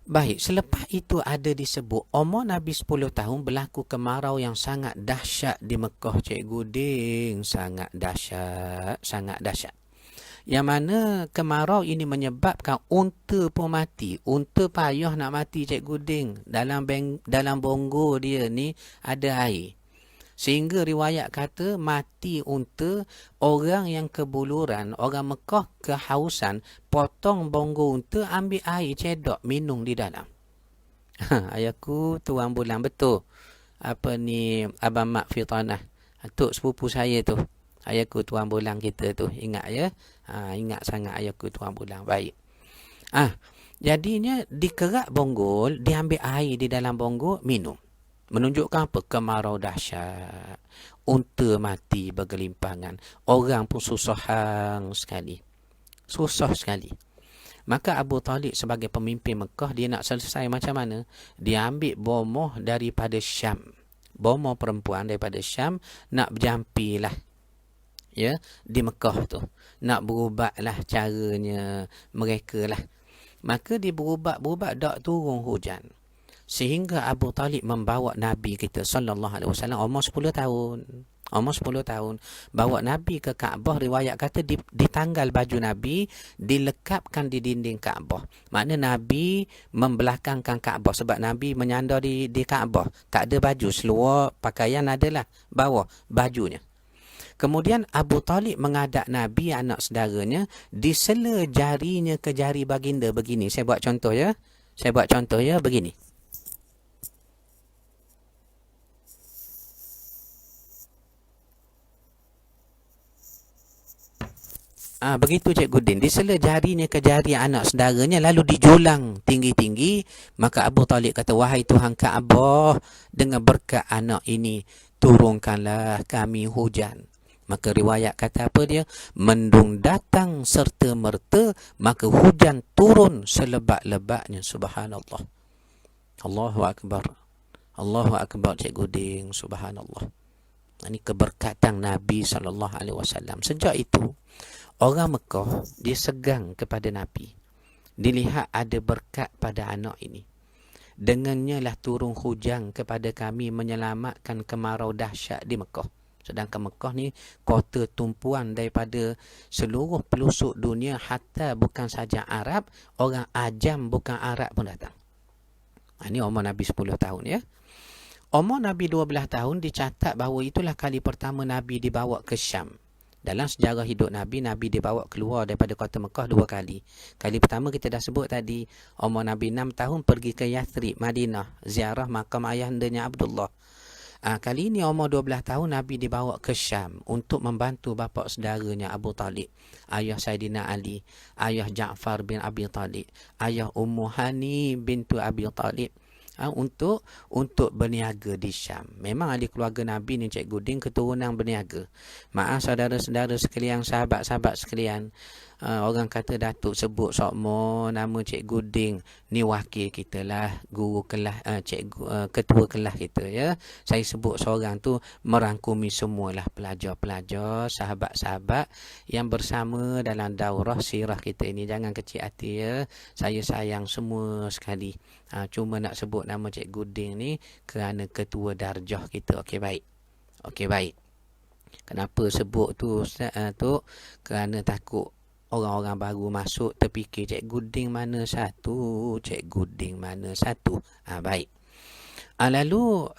Baik, selepas itu ada disebut umur Nabi 10 tahun berlaku kemarau yang sangat dahsyat di Mekah Cikgu Din. Sangat dahsyat, sangat dahsyat. Yang mana kemarau ini menyebabkan unta pun mati. Unta payah nak mati Cikgu Ding. Dalam bonggol dia ni ada air. Sehingga riwayat kata mati unta, orang yang kebuluran, orang Mekah kehausan, potong bonggol unta, ambil air cedok, minum di dalam. Ayahku Tuan Bulan, betul. Apa ni, Abang Mak Fitanah, tok sepupu saya tu. Ayahku Tuan Bulan kita tu. Ingat ya? Ingat sangat ayahku Tuan Bulan. Baik. Jadinya dikerak bonggol, diambil air di dalam bonggol, minum. Menunjukkan apa? Kemarau dahsyat. Unta mati bergelimpangan. Orang pun susah sekali. Susah sekali. Maka Abu Talib sebagai pemimpin Mekah, dia nak selesai macam mana? Dia ambil bomoh daripada Syam. Bomoh perempuan daripada Syam, nak berjampilah. Ya, di Mekah tu. Nak berubahlah caranya mereka lah. Maka dia berubat tak turun hujan. Sehingga Abu Talib membawa Nabi kita sallallahu alaihi wasallam umur 10 tahun. Umur 10 tahun. Bawa Nabi ke Kaabah, riwayat kata ditanggal baju Nabi, dilekapkan di dinding Kaabah. Makna Nabi membelakangkan Kaabah sebab Nabi menyandar di Kaabah. Tak ada baju, seluar pakaian adalah bawah bajunya. Kemudian Abu Talib mengadap Nabi, anak saudaranya, disela jarinya ke jari baginda begini. Saya buat contoh ya. Begini. Begitu Cikgu Din. Disela jarinya ke jari anak saudaranya, lalu dijulang tinggi-tinggi. Maka Abu Talib kata, wahai Tuhan Kaabah, dengan berkat anak ini, turunkanlah kami hujan. Maka riwayat kata apa dia? Mendung datang serta merta, maka hujan turun selebat-lebatnya. Subhanallah. Allahu Akbar. Allahu Akbar Cikgu Din. Subhanallah. Ini keberkatan Nabi SAW. Sejak itu, orang Mekah, dia segang kepada Nabi. Dilihat ada berkat pada anak ini. Dengannya lah turun hujan kepada kami, menyelamatkan kemarau dahsyat di Mekah. Sedangkan Mekah ni kota tumpuan daripada seluruh pelosok dunia, hatta bukan saja Arab, orang ajam bukan Arab pun datang. Ini umur Nabi 10 tahun ya. Umur Nabi 12 tahun dicatat bahawa itulah kali pertama Nabi dibawa ke Syam. Dalam sejarah hidup Nabi, Nabi dibawa keluar daripada kota Mekah 2 kali. Kali pertama kita dah sebut tadi, umur Nabi 6 tahun pergi ke Yathrib, Madinah, ziarah makam ayahandanya Abdullah. Kali ini umur 12 tahun Nabi dibawa ke Syam untuk membantu bapa saudaranya Abu Talib, ayah Saidina Ali, ayah Ja'far bin Abi Talib, ayah Ummu Hani bintu Abi Talib, untuk berniaga di Syam. Memang ahli keluarga Nabi ni Cikgu Din keturunan berniaga. Maaf saudara-saudara sekalian, sahabat-sahabat sekalian, orang kata Datuk sebut sokmo nama Cikgu Din, ni wakil kita lah, guru kelas, ketua kelas kita ya. Saya sebut seorang tu merangkumi semualah pelajar-pelajar, sahabat-sahabat yang bersama dalam daurah sirah kita ini. Jangan kecil hati ya. Saya sayang semua sekali. Cuma nak sebut nama Cikgu Din ni kerana ketua darjah kita. Okey baik. Kenapa sebut tu Ustaz tu? Kerana takut orang-orang baru masuk terfikir Cikgu Din mana satu. Baik. Lalu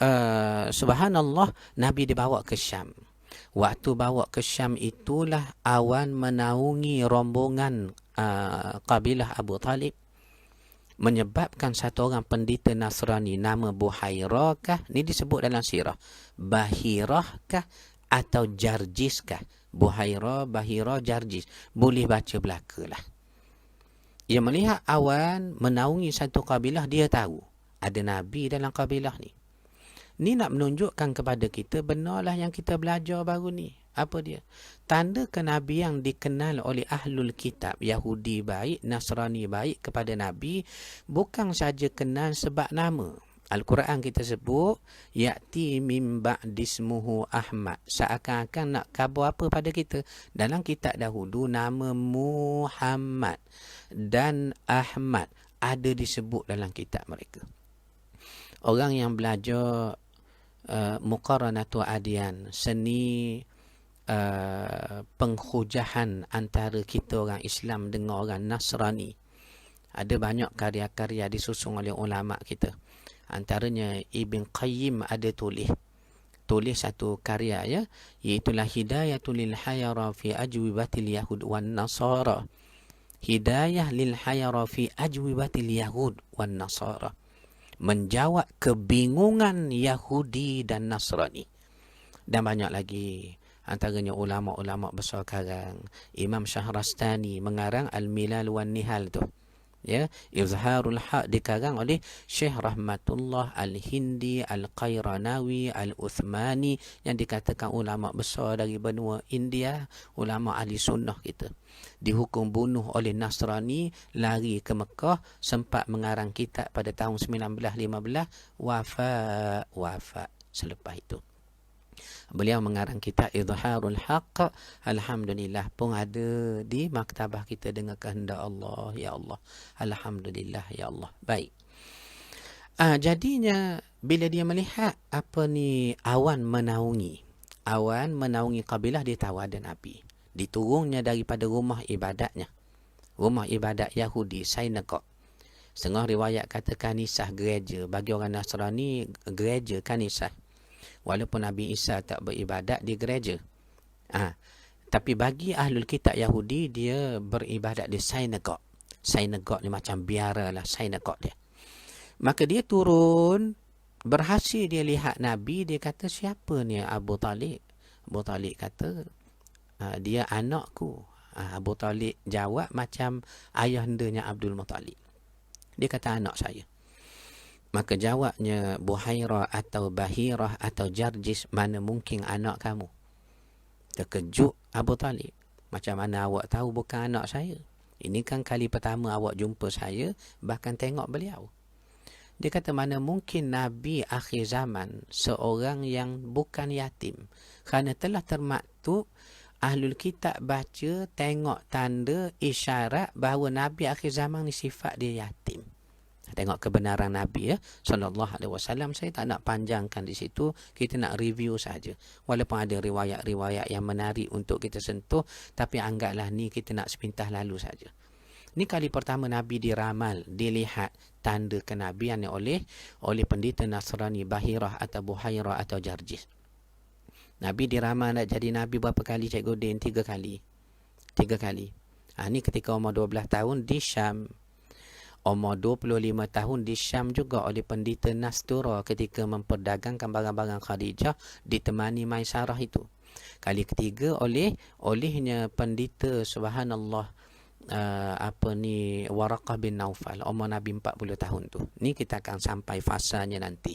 subhanallah, Nabi dibawa ke Syam. Waktu bawa ke Syam itulah awan menaungi rombongan kabilah Abu Talib, menyebabkan satu orang pendeta Nasrani nama Buhairah kah, ni disebut dalam sirah, Bahirah kah atau Jarjis kah. Buhairah, Bahirah, Jarjis, boleh baca belaka lah. Ia melihat awan menaungi satu kabilah, dia tahu ada Nabi dalam kabilah ni. Ni nak menunjukkan kepada kita, benarlah yang kita belajar baru ni. Apa dia? Tanda kenabian dikenal oleh ahlul kitab, Yahudi baik, Nasrani baik kepada Nabi, bukan saja kenal sebab nama. Al-Quran kita sebut, Ya'ti min ba'dismuhu Ahmad. Seakan-akan nak khabar apa pada kita? Dalam kitab dahulu, nama Muhammad dan Ahmad ada disebut dalam kitab mereka. Orang yang belajar Muqaranatu Adiyan, seni penghujahan antara kita orang Islam dengan orang Nasrani. Ada banyak karya-karya disusun oleh ulama kita. Antaranya Ibn Qayyim ada tulis satu karya ya, iaitulah Hidayatul lil Hayara fi ajwibatil Yahud wan Nasara. Hidayah lil Hayara fi ajwibatil Yahud wan Nasara. Menjawab kebingungan Yahudi dan Nasrani. Dan banyak lagi. Antaranya ulama-ulama besar karang. Imam Syahrastani mengarang Al-Milal wan Nihal tu. Ya, Izharul Haq dikarang oleh Syekh Rahmatullah Al-Hindi, Al-Qairanawi, Al-Uthmani, yang dikatakan ulama besar dari benua India, ulama ahli sunnah kita. Dihukum bunuh oleh Nasrani, lari ke Mekah, sempat mengarang kitab pada tahun 1915, wafat selepas itu. Beliau mengarang kitab Izharul Haq. Alhamdulillah pun ada di maktabah kita dengan kehendak Allah. Ya Allah. Alhamdulillah ya Allah. Baik. Jadinya bila dia melihat apa ni awan menaungi kabilah, dia tahu ada Nabi. Diturunnya daripada rumah ibadatnya. Rumah ibadat Yahudi, synagogue. Setengah riwayat kata kanisah, gereja. Bagi orang Nasrani, gereja kanisah. Walaupun Nabi Isa tak beribadat di gereja. Tapi bagi ahlul kitab Yahudi, dia beribadat di synagogue. Synagogue ni macam biara lah synagogue dia. Maka dia turun, berhasil dia lihat Nabi, dia kata, siapa ni Abu Talib? Abu Talib kata, dia anakku. Abu Talib jawab macam ayahandanya Abdul Muttalib. Dia kata, anak saya. Maka jawabnya Buhairah atau Bahirah atau Jarjis, mana mungkin anak kamu? Terkejut Abu Talib. Macam mana awak tahu bukan anak saya? Ini kan kali pertama awak jumpa saya, bahkan tengok beliau. Dia kata, mana mungkin Nabi akhir zaman seorang yang bukan yatim. Kerana telah termaktub, ahlul kitab baca, tengok tanda, isyarat bahawa Nabi akhir zaman ni sifat dia yatim. Tengok kebenaran Nabi ya, SAW. Saya tak nak panjangkan di situ, kita nak review saja. Walaupun ada riwayat-riwayat yang menarik untuk kita sentuh, tapi anggaplah ni kita nak sepintas lalu saja. Ini kali pertama Nabi diramal, dilihat tanda kenabian oleh pendeta Nasrani Bahirah atau Buhairah atau Jarjis. Nabi diramal nak jadi Nabi berapa kali Cikgu Din? 3 kali. 3 kali. Ini ketika umur 12 tahun di Syam. Umur 25 tahun di Syam juga oleh pendeta Nastura ketika memperdagangkan barang-barang Khadijah ditemani Maisarah itu. Kali ketiga olehnya pendeta subhanallah Waraqah bin Naufal, umur Nabi 40 tahun tu. Ni kita akan sampai fasanya nanti.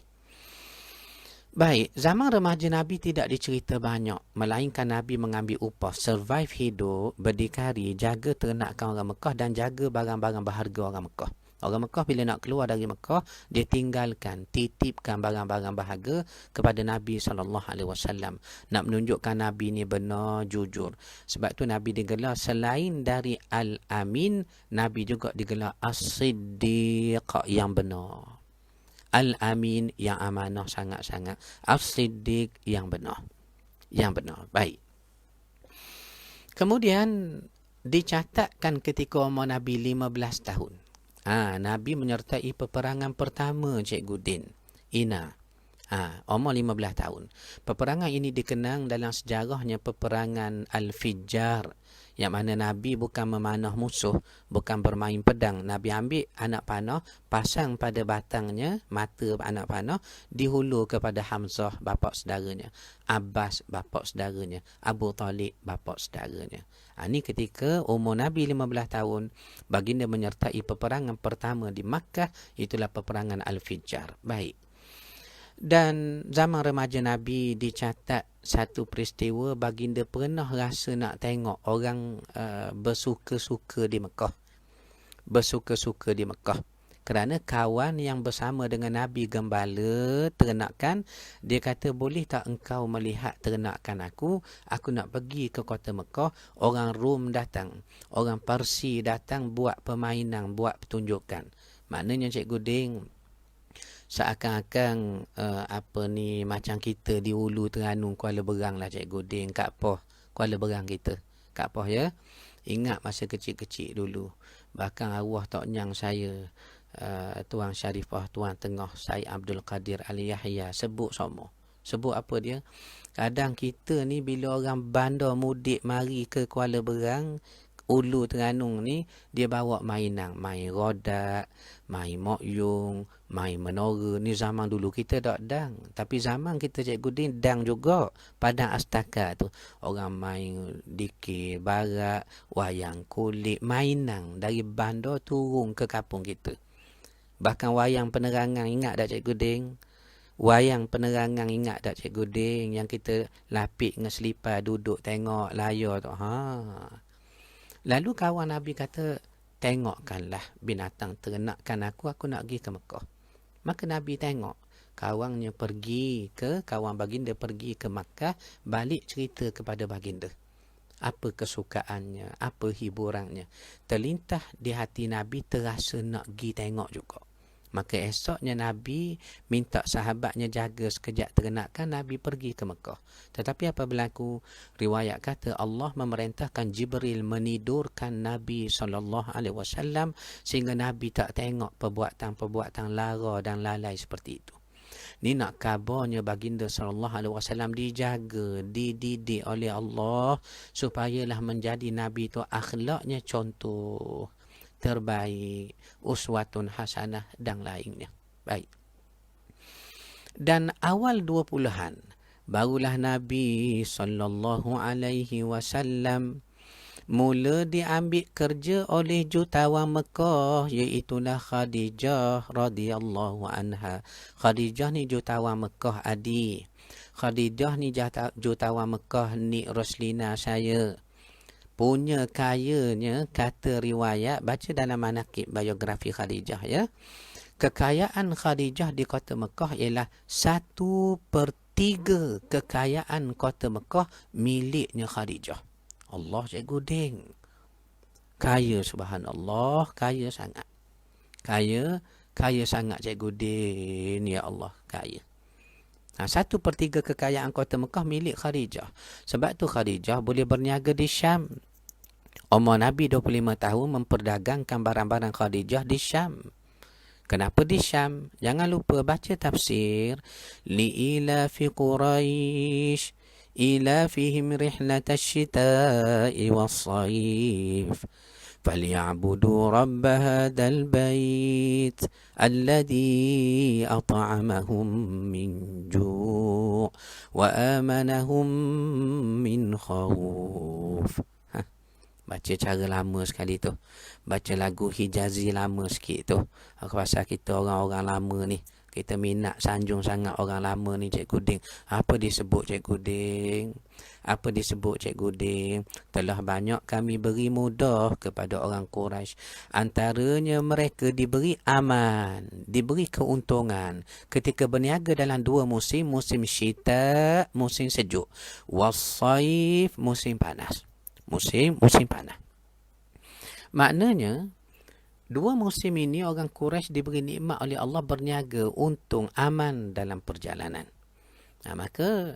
Baik, zaman remaja Nabi tidak dicerita banyak, melainkan Nabi mengambil upah, survive hidup, berdikari, jaga ternakan orang Mekah dan jaga barang-barang berharga orang Mekah. Orang Mekah bila nak keluar dari Mekah, dia tinggalkan, titipkan barang-barang berharga kepada Nabi SAW. Nak menunjukkan Nabi ni benar, jujur. Sebab tu Nabi digelar selain dari Al-Amin, Nabi juga digelar As-Siddiq yang benar. Al-Amin yang amanah sangat-sangat. As-Siddiq yang benar. Yang benar. Baik. Kemudian dicatatkan ketika umur Nabi 15 tahun. Nabi menyertai peperangan pertama Cikgu Din. Ina. Umur 15 tahun. Peperangan ini dikenang dalam sejarahnya peperangan Al-Fijjar. Yang mana Nabi bukan memanah musuh, bukan bermain pedang. Nabi ambil anak panah, pasang pada batangnya, mata anak panah, dihulu kepada Hamzah, bapa saudaranya. Abbas, bapa saudaranya. Abu Talib, bapa saudaranya. Ini ketika umur Nabi 15 tahun, baginda menyertai peperangan pertama di Makkah, itulah peperangan Al-Fijjar. Baik. Dan zaman remaja Nabi dicatat satu peristiwa, baginda pernah rasa nak tengok orang bersuka-suka di Mekah. Bersuka-suka di Mekah. Kerana kawan yang bersama dengan Nabi gembala ternakan, dia kata, boleh tak engkau melihat ternakan aku nak pergi ke kota Mekah, orang Rom datang, orang Parsi datang buat permainan, buat pertunjukan. Maknanya Cikgu Ding, seakan-akan macam kita di Ulu Terengganu Kuala Berang lah Cikgu Ding, Kak Poh Kuala Berang kita. Kak Poh ya, ingat masa kecil-kecil dulu, bahkan arwah Tok Nyang saya, Tuan Syarifah, Tuan Tengah Syed Abdul Qadir Ali Yahya, sebut semua. Sebut apa dia? Kadang kita ni bila orang bandar mudik mari ke Kuala Berang, Ulu Terengganu ni, dia bawa mainan, main rodak, main mokyung, main menora. Ni zaman dulu kita tak dang. Tapi zaman kita Cikgu Din dang juga. Padang Astaka tu. Orang main dikir, barak, wayang kulit, mainan dari bandar turun ke kampung kita. Bahkan wayang penerangan, ingat tak Cikgu Ding? Wayang penerangan ingat tak Cikgu Ding? Yang kita lapik dengan selipar, duduk tengok layar tu. Lalu kawan Nabi kata, tengokkanlah binatang ternakan aku nak pergi ke Mekah. Maka Nabi tengok. kawan baginda pergi ke Makkah, balik cerita kepada baginda. Apa kesukaannya, apa hiburannya. Terlintah di hati Nabi, terasa nak pergi tengok juga. Maka esoknya Nabi minta sahabatnya jaga sekejap ternakan, Nabi pergi ke Mekah. Tetapi apa berlaku? Riwayat kata Allah memerintahkan Jibril menidurkan Nabi SAW sehingga Nabi tak tengok perbuatan-perbuatan lara dan lalai seperti itu. Ni nak kabarnya baginda SAW dijaga, dididik oleh Allah supayalah menjadi Nabi itu akhlaknya contoh terbaik, uswatun hasanah dan lainnya. Baik. Dan awal 20-an barulah Nabi SAW mula diambil kerja oleh jutawan Mekah, iaitulah Khadijah radhiyallahu anha. Khadijah ni jutawan Mekah adik. Khadijah ni jutawan Mekah ni Roslina saya. Punya kayanya, kata riwayat, baca dalam manaqib biografi Khadijah ya. Kekayaan Khadijah di kota Mekah ialah 1/3 kekayaan kota Mekah miliknya Khadijah. Allah cikgu ding. Kaya subhanallah, kaya sangat. Kaya sangat cikgu ding, ya Allah, kaya. 1/3 kekayaan kota Mekah milik Khadijah. Sebab tu Khadijah boleh berniaga di Syam. Umar Nabi 25 tahun memperdagangkan barang-barang Khadijah di Syam. Kenapa di Syam? Jangan lupa baca tafsir. Li'ilafi Quraisy ilafihim rihlatash shita'i was-sayf فليعبدوا رب هذا البيت الذي أطعمهم من جوع وآمنهم من خوف. Baca cara lama sekali tu. Baca lagu Hijazi lama sikit tu. Aku rasa kita orang-orang lama ni, kita minat sanjung sangat orang lama ni, Cikgu Ding. Apa disebut Cikgu Ding? Apa disebut Cikgu Ding? Telah banyak kami beri mudah kepada orang Quraisy. Antaranya mereka diberi aman, diberi keuntungan ketika berniaga dalam 2 musim. Musim syita, musim sejuk. Was-saif, musim panas. Musim panas. Maknanya 2 musim ini orang Quraisy diberi nikmat oleh Allah, berniaga, untung, aman dalam perjalanan. Maka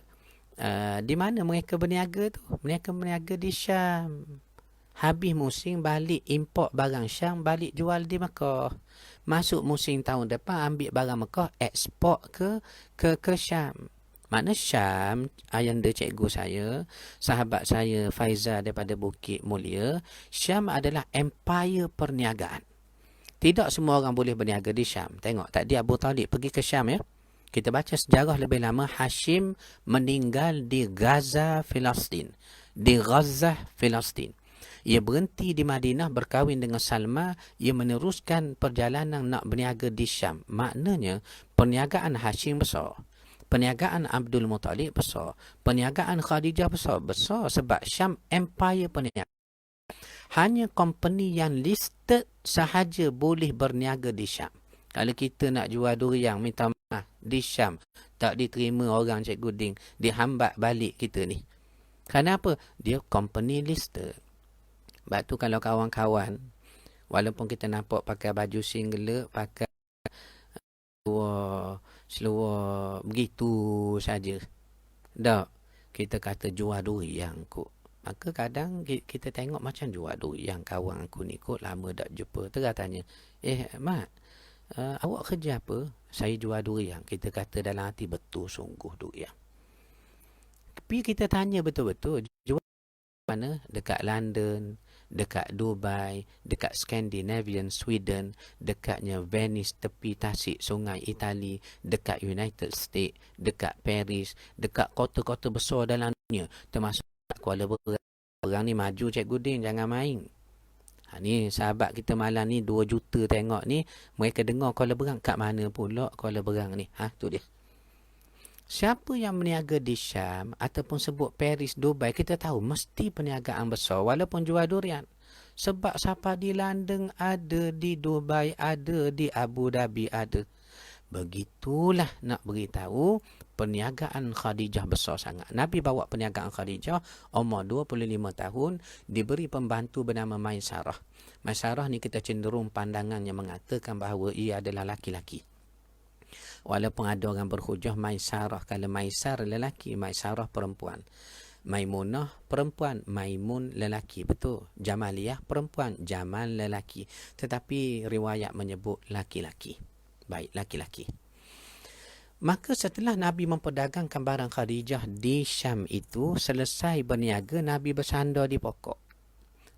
di mana mereka berniaga tu? Mereka berniaga di Syam. Habis musim balik import barang Syam, balik jual di Mekah. Masuk musim tahun depan ambil barang Mekah, ekspor ke Syam. Makna Syam, ayanda cikgu saya, sahabat saya Faiza daripada Bukit Mulia, Syam adalah empire perniagaan. Tidak semua orang boleh berniaga di Syam. Tengok, tadi Abu Talib pergi ke Syam ya. Kita baca sejarah lebih lama, Hashim meninggal di Gaza, Filastin. Di Gaza, Filastin. Ia berhenti di Madinah, berkahwin dengan Salma. Ia meneruskan perjalanan nak berniaga di Syam. Maknanya, perniagaan Hashim besar. Perniagaan Abdul Muttalib besar. Perniagaan Khadijah besar. Besar sebab Syam empire perniagaan. Hanya company yang listed sahaja boleh berniaga di Syam. Kalau kita nak jual durian, minta maaf, di Syam tak diterima orang Cikgu Ding. Dihambat balik kita ni. Kenapa? Dia company listed. Sebab tu kalau kawan-kawan, walaupun kita nampak pakai baju singlet, pakai seluar begitu saja, tak, kita kata jual durian kot. Maka kadang kita tengok macam jual durian, kawan aku ni kot lama tak jumpa. Terus tanya, Mat, awak kerja apa? Saya jual durian. Kita kata dalam hati, betul sungguh durian. Tapi kita tanya betul-betul, jual mana? Dekat London, dekat Dubai, dekat Scandinavian, Sweden, dekatnya Venice, tepi tasik sungai Itali, dekat United States, dekat Paris, dekat kota-kota besar dalam dunia, termasuk Kuala Berang. Berang ni maju Cikgu Din, jangan main. Ni sahabat kita malam ni 2 juta tengok ni, mereka dengar Kuala Berang. Kat mana pula Kuala Berang ni? Tu dia. Siapa yang berniaga di Syam ataupun sebut Paris, Dubai, kita tahu mesti perniagaan besar walaupun jual durian. Sebab siapa di London ada, di Dubai ada, di Abu Dhabi ada. Begitulah nak beritahu perniagaan Khadijah besar sangat. Nabi bawa perniagaan Khadijah umur 25 tahun, diberi pembantu bernama Maisarah. Maisarah ni kita cenderung pandangannya mengatakan bahawa ia adalah laki-laki. Walaupun ada orang berhujah Maisarah, kalau Maisar lelaki, Maisarah perempuan. Maimunah perempuan, Maimun lelaki. Betul. Jamaliyah perempuan, Jamal lelaki. Tetapi riwayat menyebut laki-laki. Baik, laki-laki. Maka setelah Nabi memperdagangkan barang Khadijah di Syam itu, selesai berniaga, Nabi bersandar di pokok.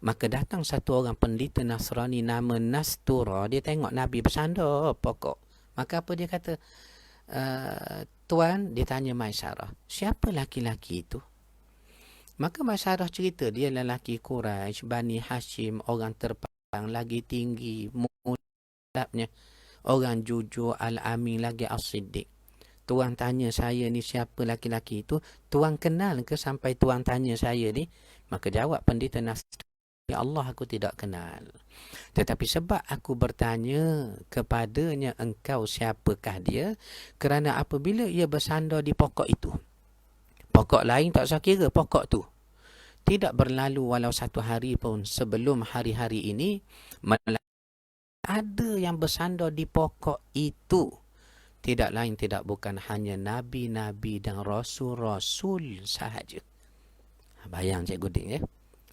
Maka datang satu orang pendeta Nasrani nama Nastura. Dia tengok Nabi bersandar pokok. Maka apa dia kata? Tuan, dia tanya Maisarah, siapa laki-laki itu? Maka Maisarah cerita, dia lelaki Quraisy, Bani Hashim, orang terpandang, lagi tinggi, mudahnya, orang jujur, Al-Amin, lagi As-Siddiq. Tuan tanya saya ni siapa laki-laki itu? Tuan kenal ke sampai tuan tanya saya ni? Maka jawab pendeta Nasrani, ya Allah, aku tidak kenal. Tetapi sebab aku bertanya kepadanya, engkau siapakah dia? Kerana apabila ia bersandar di pokok itu, pokok lain tak usah kira, pokok tu tidak berlalu walau satu hari pun sebelum hari-hari ini, ada yang bersandar di pokok itu. Tidak lain tidak bukan hanya Nabi-Nabi dan Rasul-Rasul sahaja. Bayang Cikgu Din ya.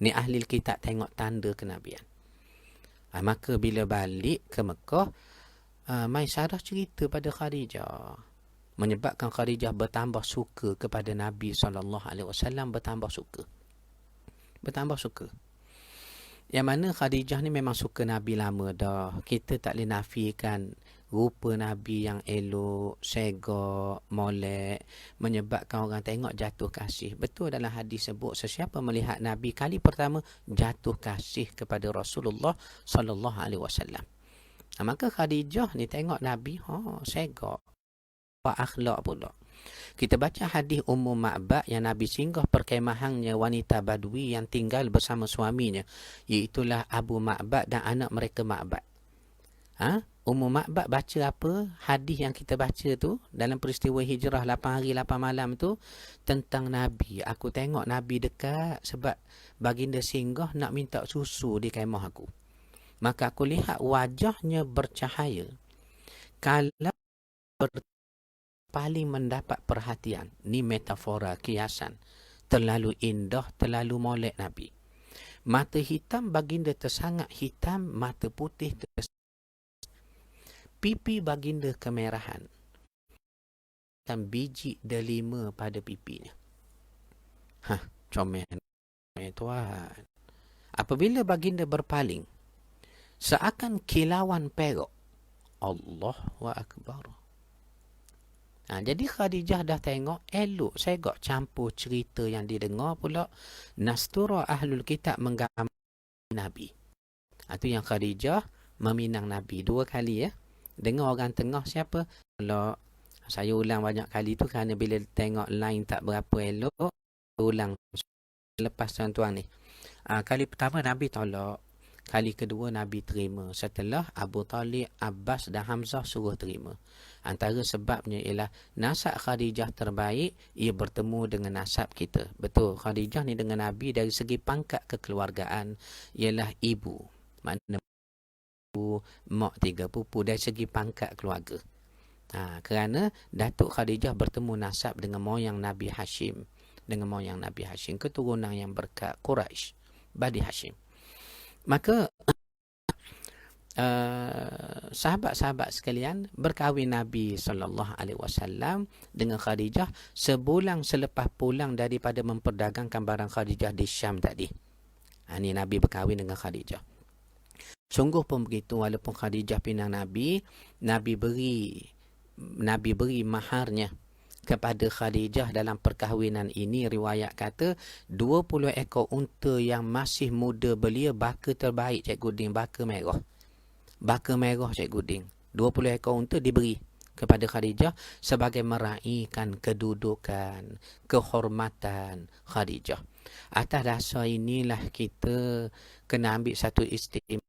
Ni ahli kitab tengok tanda kenabian. Maka bila balik ke Mekah, Maisarah cerita pada Khadijah. Menyebabkan Khadijah bertambah suka kepada Nabi SAW, bertambah suka. Bertambah suka. Yang mana Khadijah ni memang suka Nabi lama dah. Kita tak boleh nafikan rupa Nabi yang elok, segak, molek, menyebabkan orang tengok jatuh kasih. Betul dalam hadis sebut, sesiapa melihat Nabi kali pertama jatuh kasih kepada Rasulullah sallallahu alaihi wasallam. Maka Khadijah ni tengok Nabi, segak, akhlak pula. Kita baca hadis Ummu Ma'bad yang Nabi singgah perkemahannya wanita Badui yang tinggal bersama suaminya, iaitulah Abu Ma'bad dan anak mereka Ma'bad. Ummu Ma'bad baca apa? Hadis yang kita baca tu dalam peristiwa hijrah 8 hari 8 malam tu tentang Nabi. Aku tengok Nabi dekat sebab baginda singgah nak minta susu di kemah aku. Maka aku lihat wajahnya bercahaya. Kalau paling mendapat perhatian, ni metafora, kiasan. Terlalu indah, terlalu molek Nabi. Mata hitam baginda tersangat hitam, mata putih pipi baginda kemerahan. Dan biji delima pada pipinya. Comel tuan. Apabila baginda berpaling, seakan kilauan perak. Allahu Akbar. Jadi Khadijah dah tengok elok segak campur cerita yang didengar pula. Nastura ahlul kitab menggambar Nabi. Itu yang Khadijah meminang Nabi 2 kali ya. Dengar orang tengah siapa? Kalau saya ulang banyak kali tu kerana bila tengok line tak berapa elok, ulang lepas tuan-tuan ni. Kali pertama Nabi tolak. Kali kedua Nabi terima. Setelah Abu Talib, Abbas dan Hamzah suruh terima. Antara sebabnya ialah nasab Khadijah terbaik, ia bertemu dengan nasab kita. Betul, Khadijah ni dengan Nabi dari segi pangkat kekeluargaan ialah ibu. Maknanya mak 3 pupu dari segi pangkat keluarga. Kerana Datuk Khadijah bertemu nasab dengan moyang Nabi Hashim. Dengan moyang Nabi Hashim, keturunan yang berkat Quraisy, Bani Hashim. Maka sahabat-sahabat sekalian, berkahwin Nabi SAW dengan Khadijah sebulan selepas pulang daripada memperdagangkan barang Khadijah di Syam tadi. Ini Nabi berkahwin dengan Khadijah. Sungguh pun begitu, walaupun Khadijah pinang Nabi, Nabi beri maharnya kepada Khadijah dalam perkahwinan ini. Riwayat kata 20 ekor unta yang masih muda belia, baka terbaik Cikgu Din, baka merah. Baka merah Cikgu Din. 20 ekor unta diberi kepada Khadijah sebagai meraihkan kedudukan, kehormatan Khadijah. Atas dasar inilah kita kena ambil satu istimewa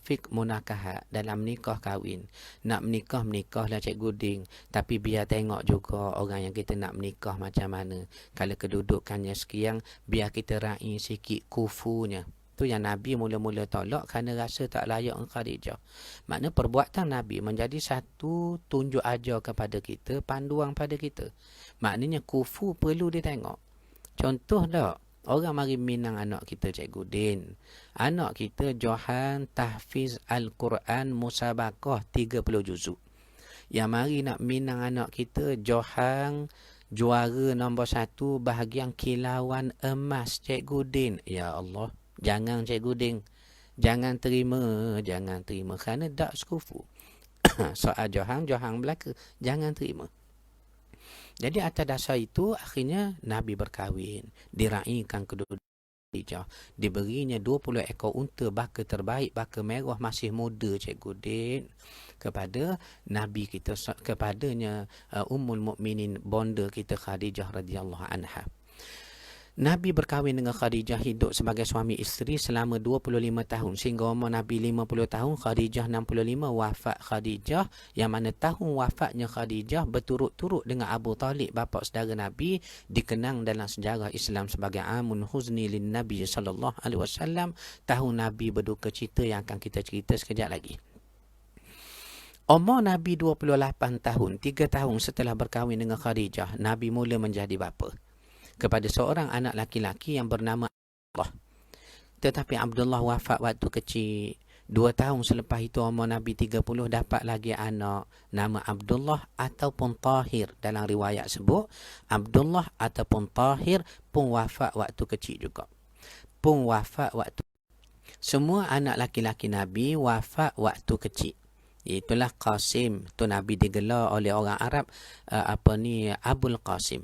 fik munakahat, dalam nikah kahwin. Nak menikah lah Cikgu Ding. Tapi biar tengok juga orang yang kita nak menikah macam mana. Kalau kedudukannya sekian, biar kita raih sikit kufunya. Tu yang Nabi mula-mula tolak kerana rasa tak layak dengan Khadijah. Makna perbuatan Nabi menjadi satu tunjuk ajar kepada kita, panduan pada kita. Maknanya kufu perlu ditengok. Contoh tak, orang mari minang anak kita Cikgu Din. Anak kita Johan tahfiz Al-Quran musabaqah 30 juzuk. Yang mari nak minang anak kita Johan juara nombor 1 bahagian kilauan emas Cikgu Din. Ya Allah, jangan Cikgu Din. Jangan terima. Kerana tak sekufu. Soal Johan belaka. Jangan terima. Jadi atas dasar itu akhirnya Nabi berkahwin, diraihkan kedua Khadijah, diberinya 20 ekor unta baka terbaik, baka merah masih muda Cikgu Din, kepada Nabi kita, kepadanya Ummul Mukminin bonda kita Khadijah radhiyallahu anha. Nabi berkahwin dengan Khadijah, hidup sebagai suami isteri selama 25 tahun. Sehingga umur Nabi 50 tahun, Khadijah 65, wafat Khadijah. Yang mana tahun wafatnya Khadijah berturut-turut dengan Abu Talib, bapa saudara Nabi, dikenang dalam sejarah Islam sebagai Amun Huzni lin Nabi SAW. Tahun Nabi berduka cita yang akan kita cerita sekejap lagi. Umur Nabi 28 tahun, 3 tahun setelah berkahwin dengan Khadijah, Nabi mula menjadi bapa kepada seorang anak laki-laki yang bernama Abdullah. Tetapi Abdullah wafat waktu kecil. 2 tahun selepas itu umur Nabi 30, dapat lagi anak nama Abdullah ataupun Tahir. Dalam riwayat sebut Abdullah ataupun Tahir pun wafat waktu kecil juga. Semua anak laki-laki Nabi wafat waktu kecil. Itulah Qasim. Tu Nabi digelar oleh orang Arab Abul Qasim.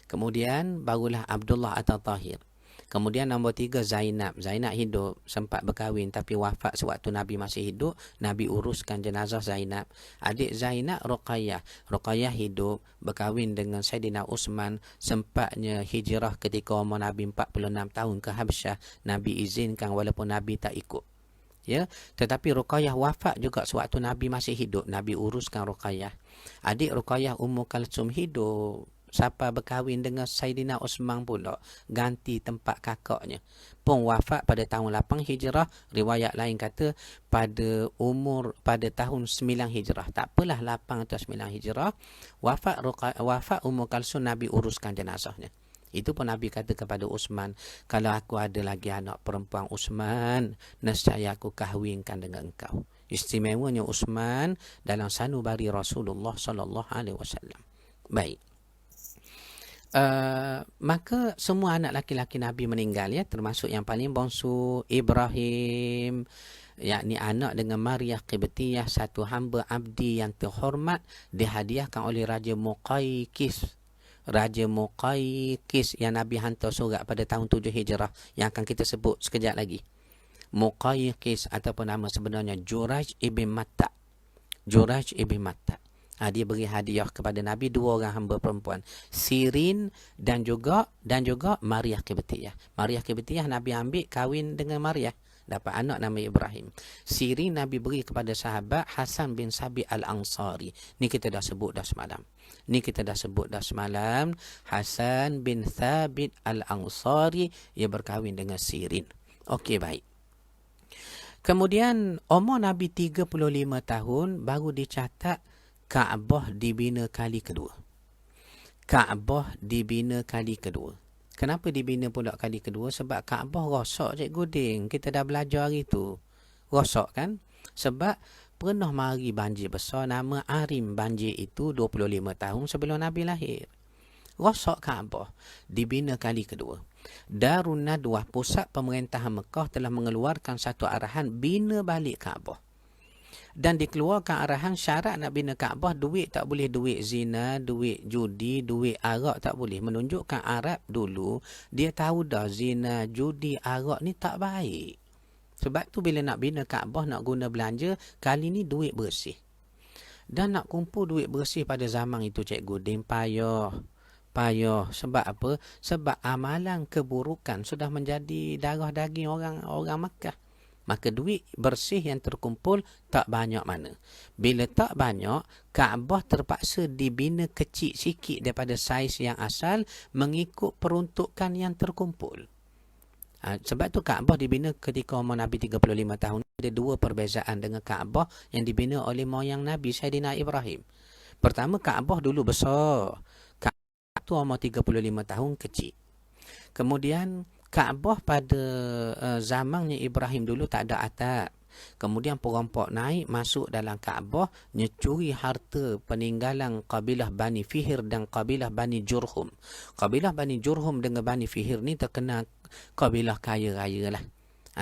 Kemudian barulah Abdullah atau Tahir. Kemudian nombor 3 Zainab. Zainab hidup, sempat berkahwin tapi wafat sewaktu Nabi masih hidup. Nabi uruskan jenazah Zainab. Adik Zainab Ruqayyah. Ruqayyah hidup, berkahwin dengan Saidina Uthman. Sempatnya hijrah ketika umur Nabi 46 tahun ke Habsyah. Nabi izinkan walaupun Nabi tak ikut. Ya, tetapi Ruqayyah wafat juga sewaktu Nabi masih hidup. Nabi uruskan Ruqayyah. Adik Ruqayyah Ummu Kalsum hidup. Siapa berkahwin dengan Saidina Uthman pula, ganti tempat kakaknya, pun wafat pada tahun 8 Hijrah. Riwayat lain kata pada tahun 9 Hijrah. Tak apalah 8 atau 9 Hijrah. Wafat Ummu Kalsum, Nabi uruskan jenazahnya. Itu pun Nabi kata kepada Uthman, kalau aku ada lagi anak perempuan Uthman, nescaya aku kahwinkan dengan engkau. Istimewanya Uthman dalam sanubari Rasulullah SAW. Baik. Maka semua anak laki-laki Nabi meninggal, ya, termasuk yang paling bongsu Ibrahim, yakni anak dengan Maria Qibtiyah, satu hamba abdi yang terhormat, dihadiahkan oleh Raja Muqaykis yang Nabi hantar surat pada tahun 7 Hijrah yang akan kita sebut sekejap lagi. Muqaykis ataupun nama sebenarnya Juraj ibn Matta. Dia beri hadiah kepada Nabi 2 orang hamba perempuan, Sirin dan juga Maria Qibtiyah. Maria Qibtiyah Nabi ambil kahwin dengan Maria, dapat anak nama Ibrahim. Sirin Nabi beri kepada sahabat Hasan bin Sabi Al-Ansari. Ni kita dah sebut dah semalam. Hasan bin Thabit Al-Ansari, ia berkahwin dengan Sirin. Okey, baik. Kemudian umur Nabi 35 tahun baru dicatat Kaabah dibina kali kedua. Kenapa dibina pula kali kedua? Sebab Kaabah rosak, Cikgu Ding. Kita dah belajar hari tu. Rosak kan? Sebab pernah mari banjir besar, nama Arim banjir itu 25 tahun sebelum Nabi lahir. Rosak Kaabah. Dibina kali kedua. Darun Nadwah, pusat pemerintahan Mekah, telah mengeluarkan satu arahan bina balik Kaabah. Dan dikeluarkan arahan syarat nak bina Kaabah, duit tak boleh duit zina, duit judi, duit arak tak boleh. Menunjukkan Arab dulu dia tahu dah zina, judi, arak ni tak baik. Sebab tu bila nak bina Kaabah, nak guna belanja, kali ni duit bersih. Dan nak kumpul duit bersih pada zaman itu, Cikgu Din, payah. Sebab apa? Sebab amalan keburukan sudah menjadi darah daging orang Makkah. Maka duit bersih yang terkumpul tak banyak mana. Bila tak banyak, Kaabah terpaksa dibina kecil sikit daripada saiz yang asal mengikut peruntukan yang terkumpul. Sebab tu Kaabah dibina ketika umur Nabi 35 tahun. Ada dua perbezaan dengan Kaabah yang dibina oleh moyang Nabi Saidina Ibrahim. Pertama, Kaabah dulu besar. Kaabah tu umur 35 tahun kecil. Kemudian Kaabah pada zamannya Ibrahim dulu tak ada atap. Kemudian perampok naik masuk dalam Kaabah, nyecuri harta peninggalan kabilah Bani Fihr dan kabilah Bani Jurhum. Kabilah Bani Jurhum dengan Bani Fihr ni terkenal kabilah kaya raya lah.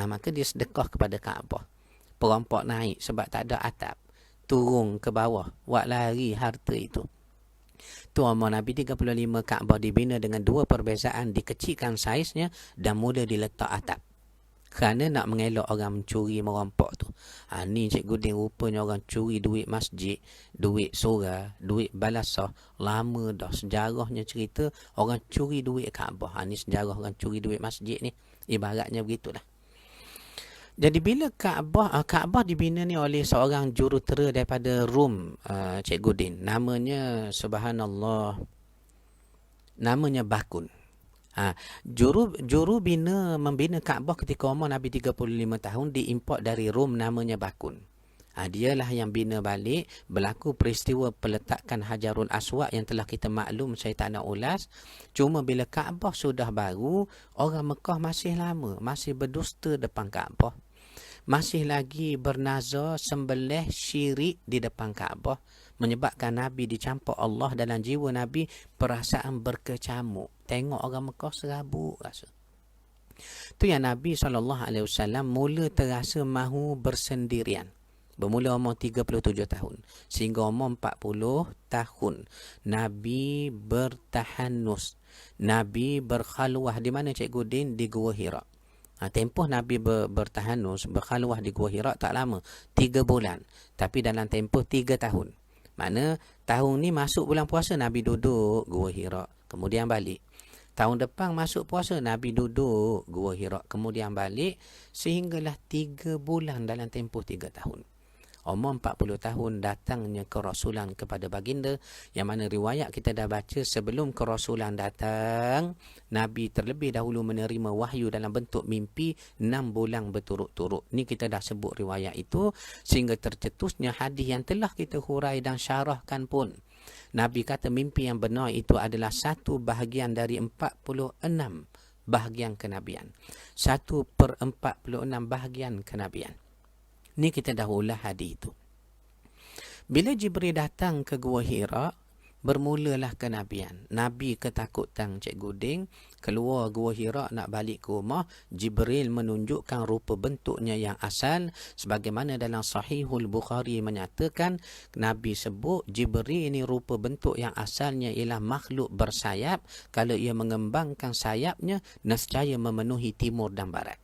Maka dia sedekah kepada Kaabah. Perampok naik sebab tak ada atap, turun ke bawah, buat lari harta itu. Tu umur Nabi 35, Kaabah dibina dengan dua perbezaan, dikecilkan saiznya dan mula diletak atap. Kerana nak mengelak orang mencuri merampok tu. Ni Cikgu Din rupanya orang curi duit masjid, duit surah, duit balasah. Lama dah sejarahnya cerita orang curi duit Kaabah. Ni sejarah orang curi duit masjid ni. Ibaratnya begitulah. Jadi bila Kaabah dibina ni oleh seorang jurutera daripada Rom, Cikgu Din. Namanya, subhanallah, namanya Bakun. Juru membina Kaabah ketika umur Nabi 35 tahun diimport dari Rom, namanya Bakun. Dialah yang bina balik. Berlaku peristiwa peletakan Hajarul Aswad yang telah kita maklum, saya tak nak ulas. Cuma bila Kaabah sudah baru, orang Mekah masih lama, masih berdusta depan Kaabah. Masih lagi bernazar, sembelih, syirik di depan Kaabah, menyebabkan Nabi dicampur Allah dalam jiwa Nabi perasaan berkecamuk. Tengok orang Mekah serabut rasa. Tu yang Nabi SAW mula terasa mahu bersendirian. Bermula umur 37 tahun. Sehingga umur 40 tahun. Nabi bertahanus. Nabi berkhalwah. Di mana Cikgu Din? Di Gua Hira. Tempoh Nabi bertahanus, berkhalwah di Gua Hira tak lama. 3 bulan. Tapi dalam tempoh 3 tahun. Mana tahun ni masuk bulan puasa, Nabi duduk Gua Hira. Kemudian balik. Tahun depan masuk puasa, Nabi duduk Gua Hira. Kemudian balik. Sehinggalah 3 bulan dalam tempoh 3 tahun. Umur 40 tahun datangnya kerasulan kepada baginda, yang mana riwayat kita dah baca sebelum kerasulan datang, Nabi terlebih dahulu menerima wahyu dalam bentuk mimpi 6 bulan berturut-turut. Ni kita dah sebut riwayat itu, sehingga tercetusnya hadis yang telah kita hurai dan syarahkan pun. Nabi kata mimpi yang benar itu adalah 1 bahagian dari 46 bahagian kenabian. 1/46 bahagian kenabian. Ni kita dah ulah hadis itu. Bila Jibril datang ke Gua Hira, bermulalah kenabian. Nabi ketakutan, Cikgu Ding, keluar Gua Hira nak balik ke rumah. Jibril menunjukkan rupa bentuknya yang asal, sebagaimana dalam Sahihul Bukhari menyatakan, Nabi sebut Jibril ini rupa bentuk yang asalnya ialah makhluk bersayap. Kalau ia mengembangkan sayapnya, nescaya memenuhi timur dan barat.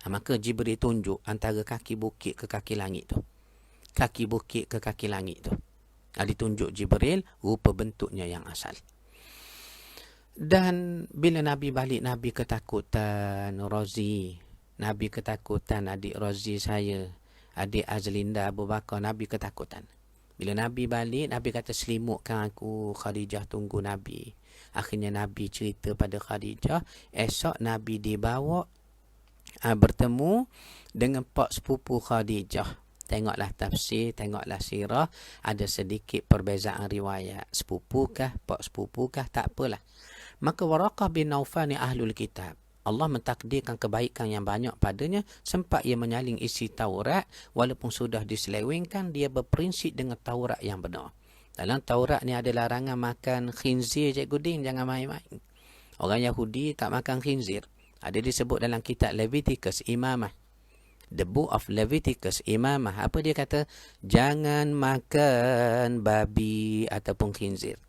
Maka Jibril tunjuk antara kaki bukit ke kaki langit tu. Kaki bukit ke kaki langit tu. Ditunjuk Jibril rupa bentuknya yang asal. Dan bila Nabi balik, Nabi ketakutan. Rozi, Nabi ketakutan. Adik Rozi saya, adik Azlinda Abu Bakar, Nabi ketakutan. Bila Nabi balik, Nabi kata selimutkan aku, Khadijah tunggu Nabi. Akhirnya Nabi cerita pada Khadijah. Esok Nabi dibawa bertemu dengan pak sepupu Khadijah. Tengoklah tafsir, tengoklah sirah, ada sedikit perbezaan riwayat. Sepupukah, pak sepupukah, tak apalah. Maka Waraqah bin Naufal ni ahlul kitab. Allah mentakdirkan kebaikan yang banyak padanya. Sempat ia menyalin isi Taurat, walaupun sudah diselewengkan, dia berprinsip dengan Taurat yang benar. Dalam Taurat ni ada larangan makan khinzir, Cikgu Din, jangan main-main. Orang Yahudi tak makan khinzir. Ada disebut dalam kitab Leviticus Imamah. The Book of Leviticus Imamah. Apa dia kata? Jangan makan babi ataupun khinzir.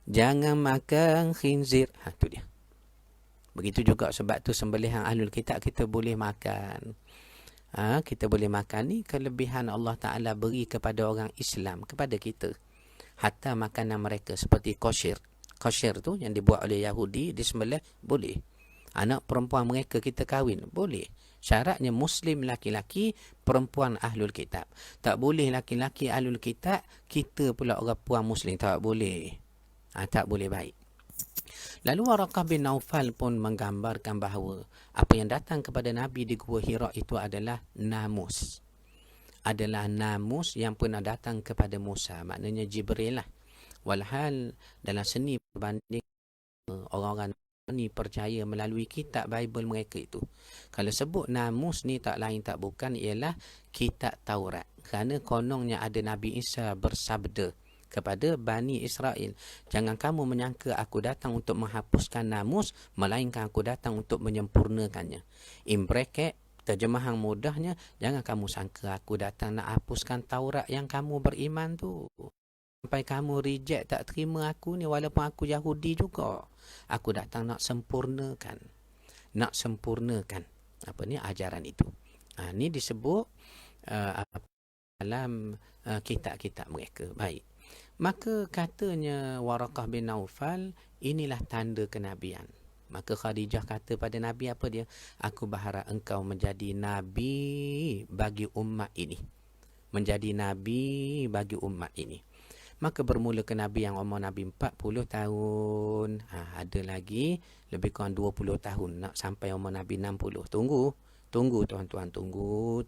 Jangan makan khinzir. Tu dia. Begitu juga sebab tu sembelihan ahlul kitab kita boleh makan. Kita boleh makan. Ni kelebihan Allah Ta'ala beri kepada orang Islam, kepada kita. Hatta makanan mereka seperti kosher. Kosher tu yang dibuat oleh Yahudi, disembelih, boleh. Anak perempuan mereka kita kahwin, boleh. Syaratnya Muslim laki-laki, perempuan ahlul kitab. Tak boleh laki-laki ahlul kitab, kita pula orang puan Muslim. Tak boleh. Tak boleh baik. Lalu Waraqah bin Naufal pun menggambarkan bahawa apa yang datang kepada Nabi di Gua Hira itu adalah namus. Adalah namus yang pernah datang kepada Musa. Maknanya Jibril lah. Walhal dalam seni berbanding orang-orang ni percaya melalui kitab Bible mereka itu. Kalau sebut namus ni tak lain tak bukan ialah kitab Taurat. Kerana konongnya ada Nabi Isa bersabda kepada Bani Israel, jangan kamu menyangka aku datang untuk menghapuskan namus, melainkan aku datang untuk menyempurnakannya. In bracket, terjemahan mudahnya, jangan kamu sangka aku datang nak hapuskan Taurat yang kamu beriman tu. Sampai kamu reject, tak terima aku ni, walaupun aku Yahudi juga. Aku datang nak sempurnakan. Nak sempurnakan apa ni ajaran itu. Ni disebut dalam kitab-kitab mereka. Baik. Maka katanya Waraqah bin Naufal, inilah tanda kenabian. Maka Khadijah kata pada Nabi apa dia? Aku berharap engkau menjadi Nabi bagi umat ini. Menjadi Nabi bagi umat ini. Maka bermula ke Nabi yang umur Nabi 40 tahun. Ada lagi lebih kurang 20 tahun nak sampai umur Nabi 60. Tunggu tuan-tuan, tunggu.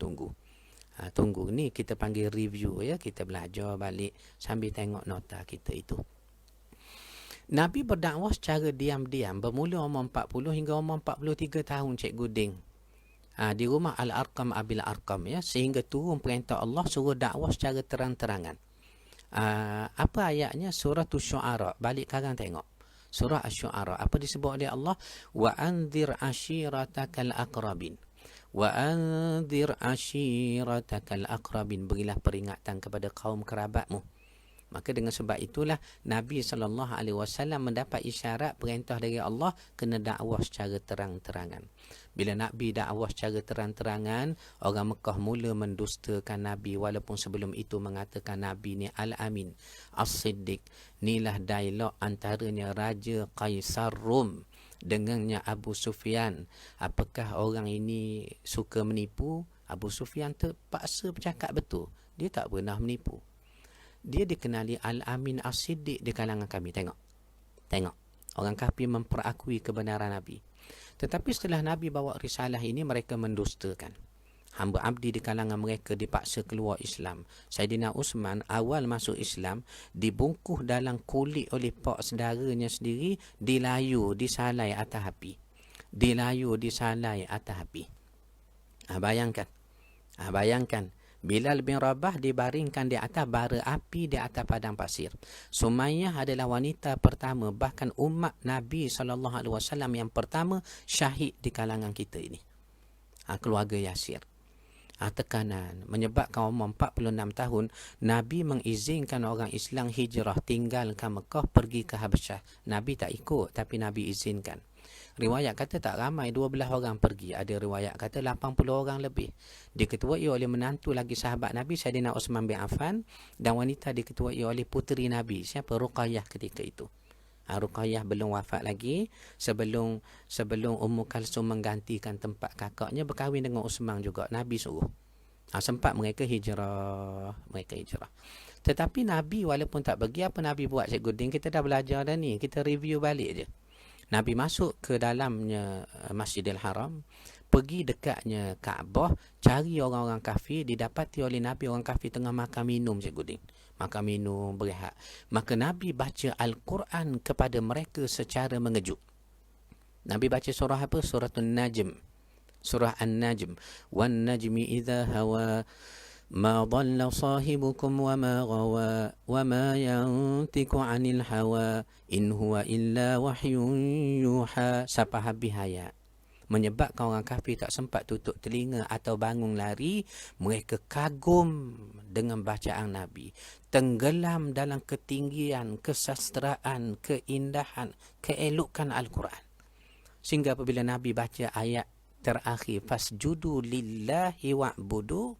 Tunggu ni kita panggil review ya, kita belajar balik sambil tengok nota kita itu. Nabi berdakwah secara diam-diam bermula umur 40 hingga umur 43 tahun Cikgu Ding. Di rumah Al-Arqam Abil Arqam ya, sehingga turun perintah Allah suruh dakwah secara terang-terangan. Apa ayatnya? Surah Asy-Syu'ara. Balik karang tengok. Surah Asy-Syu'ara. Apa disebut oleh Allah? Wa anzir ashiratakal aqrabin. Wa anzir ashiratakal aqrabin. Berilah peringatan kepada kaum kerabatmu. Maka dengan sebab itulah Nabi SAW mendapat isyarat perintah dari Allah kena dakwah secara terang-terangan. Bila Nabi dakwah secara terang-terangan, orang Mekah mula mendustakan Nabi walaupun sebelum itu mengatakan Nabi ni Al-Amin, As-Siddiq. Inilah dialog antaranya Raja Kaisar Rom dengannya Abu Sufyan. Apakah orang ini suka menipu? Abu Sufyan terpaksa bercakap betul. Dia tak pernah menipu. Dia dikenali Al-Amin As-Siddiq di kalangan kami. Tengok. Orang kafir memperakui kebenaran Nabi. Tetapi setelah Nabi bawa risalah ini, mereka mendustakan. Hamba abdi di kalangan mereka dipaksa keluar Islam. Saidina Uthman awal masuk Islam dibungkuh dalam kulit oleh pak saudaranya sendiri, dilayu, disalai atas api. Bayangkan. Bilal bin Rabah dibaringkan di atas bara api di atas padang pasir. Sumayyah adalah wanita pertama, bahkan umat Nabi SAW yang pertama syahid di kalangan kita ini. Keluarga Yasir. Tekanan menyebabkan umur 46 tahun Nabi mengizinkan orang Islam hijrah tinggalkan Mekah pergi ke Habasyah. Nabi tak ikut, tapi Nabi izinkan. Riwayat kata tak ramai, 12 orang pergi. Ada riwayat kata 80 orang lebih. Diketuai oleh menantu lagi sahabat Nabi, Saidina Uthman bin Affan, dan wanita diketuai oleh puteri Nabi, siapa? Ruqayyah ketika itu. Ruqayyah belum wafat lagi. Sebelum Ummu Kalsum menggantikan tempat kakaknya, berkahwin dengan Uthman juga. Nabi suruh. Sempat mereka hijrah. Tetapi Nabi walaupun tak pergi, apa Nabi buat Cikgu Din? Kita dah belajar dah ni. Kita review balik je. Nabi masuk ke dalamnya Masjidil Haram, pergi dekatnya Kaabah, cari orang-orang kafir, didapati oleh Nabi orang kafir tengah makan minum, Cikgu Din. Makan minum, berehat. Maka Nabi baca Al-Quran kepada mereka secara mengejut. Nabi baca surah apa? Surah An-Najm. Surah An-Najm. Wan najmi idha hawa ma dhalla sahibukum wa ma ghawa wa ma yantiku anil hawa in huwa illa wahyun yuha. Sampai habis ayat. Menyebabkan orang kafir tak sempat tutup telinga atau bangun lari. Mereka kagum dengan bacaan Nabi. Tenggelam dalam ketinggian, kesastraan, keindahan, keelokan Al-Quran. Sehingga apabila Nabi baca ayat terakhir, fasjudu lillahi wa'budu,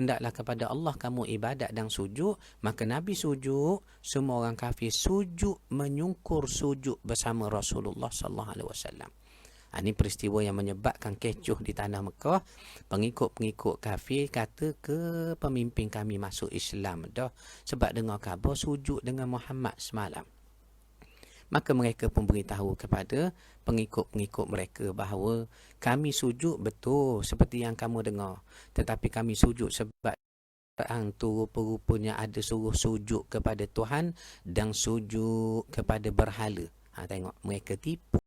hendaklah kepada Allah kamu ibadat dan sujud. Maka Nabi sujud, semua orang kafir sujud, menyungkur sujud bersama Rasulullah sallallahu alaihi wasallam. Ini peristiwa yang menyebabkan kecoh di tanah Mekah. Pengikut-pengikut kafir kata ke pemimpin kami masuk Islam dah. Sebab dengar khabar sujud dengan Muhammad semalam. Maka mereka pun beritahu kepada pengikut-pengikut mereka bahawa kami sujud betul seperti yang kamu dengar. Tetapi kami sujud sebab Quran tu rupa-rupanya ada suruh sujud kepada Tuhan dan sujud kepada berhala. Tengok, mereka tipu.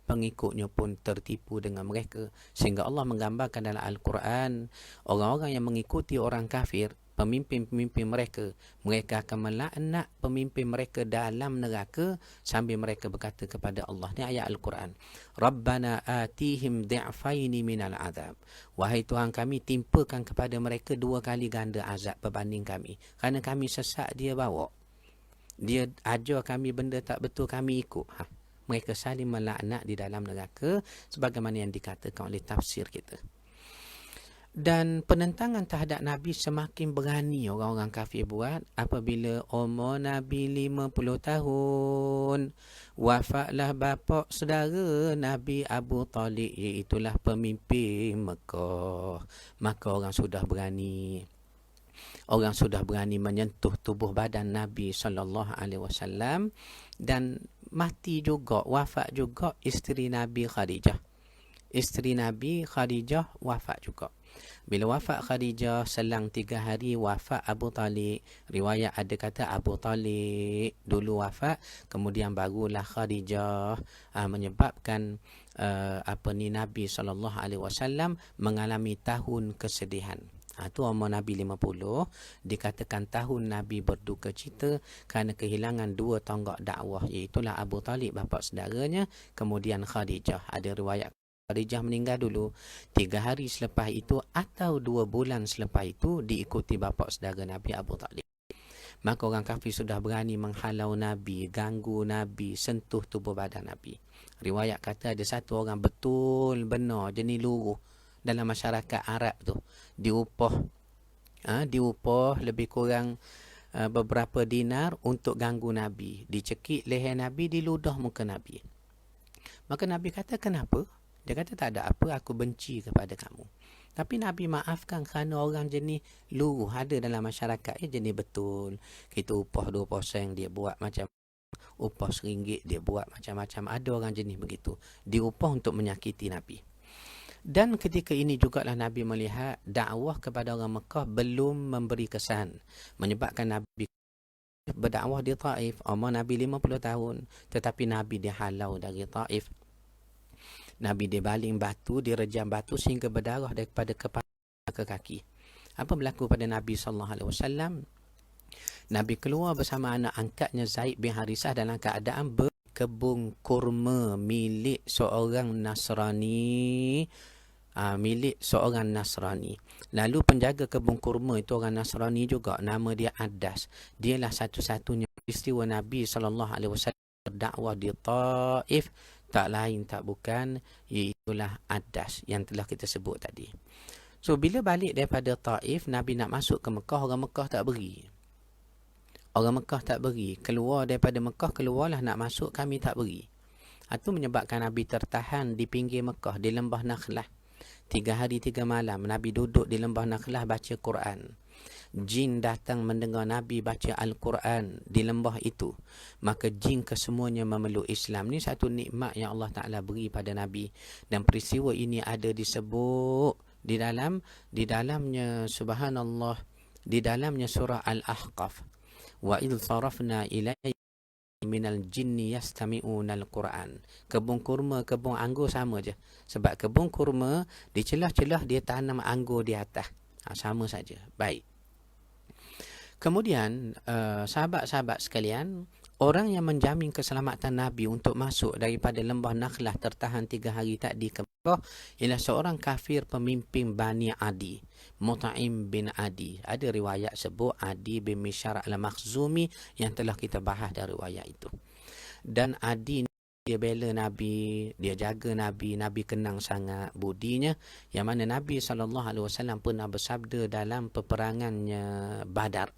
Pengikutnya pun tertipu dengan mereka. Sehingga Allah menggambarkan dalam Al-Quran, orang-orang yang mengikuti orang kafir, pemimpin-pemimpin mereka akan melaknat pemimpin mereka dalam neraka sambil mereka berkata kepada Allah. Ini ayat Al-Quran. Rabbana atihim di'faini minal azab. Wahai Tuhan kami, timpakan kepada mereka 2 kali ganda azab berbanding kami. Kerana kami sesat dia bawa. Dia ajar kami benda tak betul, kami ikut. Mereka saling melaknat di dalam neraka sebagaimana yang dikatakan oleh tafsir kita. Dan penentangan terhadap Nabi semakin berani orang-orang kafir buat apabila umur Nabi 50 tahun. Wafatlah bapa saudara Nabi Abu Talib, iaitulah pemimpin Mekah. Maka orang sudah berani menyentuh tubuh badan Nabi SAW. Dan mati juga, wafat juga isteri Nabi Khadijah. Isteri Nabi Khadijah wafat juga. Bila wafat Khadijah, selang 3 hari wafat Abu Talib. Riwayat ada kata Abu Talib dulu wafat, kemudian barulah Khadijah, menyebabkan Nabi SAW mengalami tahun kesedihan. Itu umur Nabi 50. Dikatakan tahun Nabi berduka cita kerana kehilangan 2 tonggak dakwah, iaitulah Abu Talib bapa saudaranya, kemudian Khadijah. Ada riwayat Khadijah meninggal dulu 3 hari selepas itu atau 2 bulan selepas itu diikuti bapa saudara Nabi Abu Talib. Maka orang kafir sudah berani menghalau Nabi, ganggu Nabi, sentuh tubuh badan Nabi. Riwayat kata ada satu orang betul benar jenis luruh dalam masyarakat Arab tu, diupah lebih kurang beberapa dinar untuk ganggu Nabi. Dicekik leher Nabi, diludah muka Nabi. Maka Nabi kata, kenapa? Dia kata, tak ada apa, aku benci kepada kamu. Tapi Nabi maafkan kerana orang jenis luruh ada dalam masyarakat. Jenis betul. Kita upah 2%, dia buat macam upah RM1, dia buat macam-macam. Ada orang jenis begitu. Diupah untuk menyakiti Nabi. Dan ketika ini jugalah Nabi melihat dakwah kepada orang Mekah belum memberi kesan. Menyebabkan Nabi berdakwah di Taif. Umur Nabi 50 tahun. Tetapi Nabi dihalau dari Taif. Nabi dibaling batu, direjam batu sehingga berdarah daripada kepala ke kaki. Apa berlaku pada Nabi SAW? Nabi keluar bersama anak angkatnya Zaid bin Harisah dalam keadaan berkebun kurma milik seorang Nasrani. Lalu penjaga kebun kurma itu orang Nasrani juga, nama dia Adas. Dialah satu-satunya peristiwa Nabi SAW berdakwah di Taif, tak lain tak bukan, iaitulah Adas yang telah kita sebut tadi. So bila balik daripada Taif, Nabi nak masuk ke Mekah, orang Mekah tak beri. Keluar daripada Mekah, keluarlah nak masuk, kami tak beri. Itu menyebabkan Nabi tertahan di pinggir Mekah, di lembah Nakhlah. 3 hari 3 malam Nabi duduk di lembah Nakhlah baca Quran. Jin datang mendengar Nabi baca Al-Quran di lembah itu. Maka jin kesemuanya memeluk Islam. Ini satu nikmat yang Allah Ta'ala beri pada Nabi. Dan peristiwa ini ada disebut di dalamnya subhanallah, di dalamnya surah Al-Ahqaf. Wa idh sarafna ilayya minal jinni yastami'una al-Quran. Kebun kurma, kebun anggur sama je. Sebab kebun kurma di celah-celah dia tanam anggur di atas. Sama saja. Baik. Kemudian sahabat-sahabat sekalian, orang yang menjamin keselamatan Nabi untuk masuk daripada lembah Nakhlah tertahan 3 hari tadi ke Mekah ialah seorang kafir pemimpin Bani Adi, Mut'im bin Adi. Ada riwayat sebut Adi bin Mishar al-Makhzumi yang telah kita bahas dari riwayat itu. Dan Adi dia bela Nabi, dia jaga Nabi, Nabi kenang sangat budinya, yang mana Nabi SAW pernah bersabda dalam peperangannya Badar.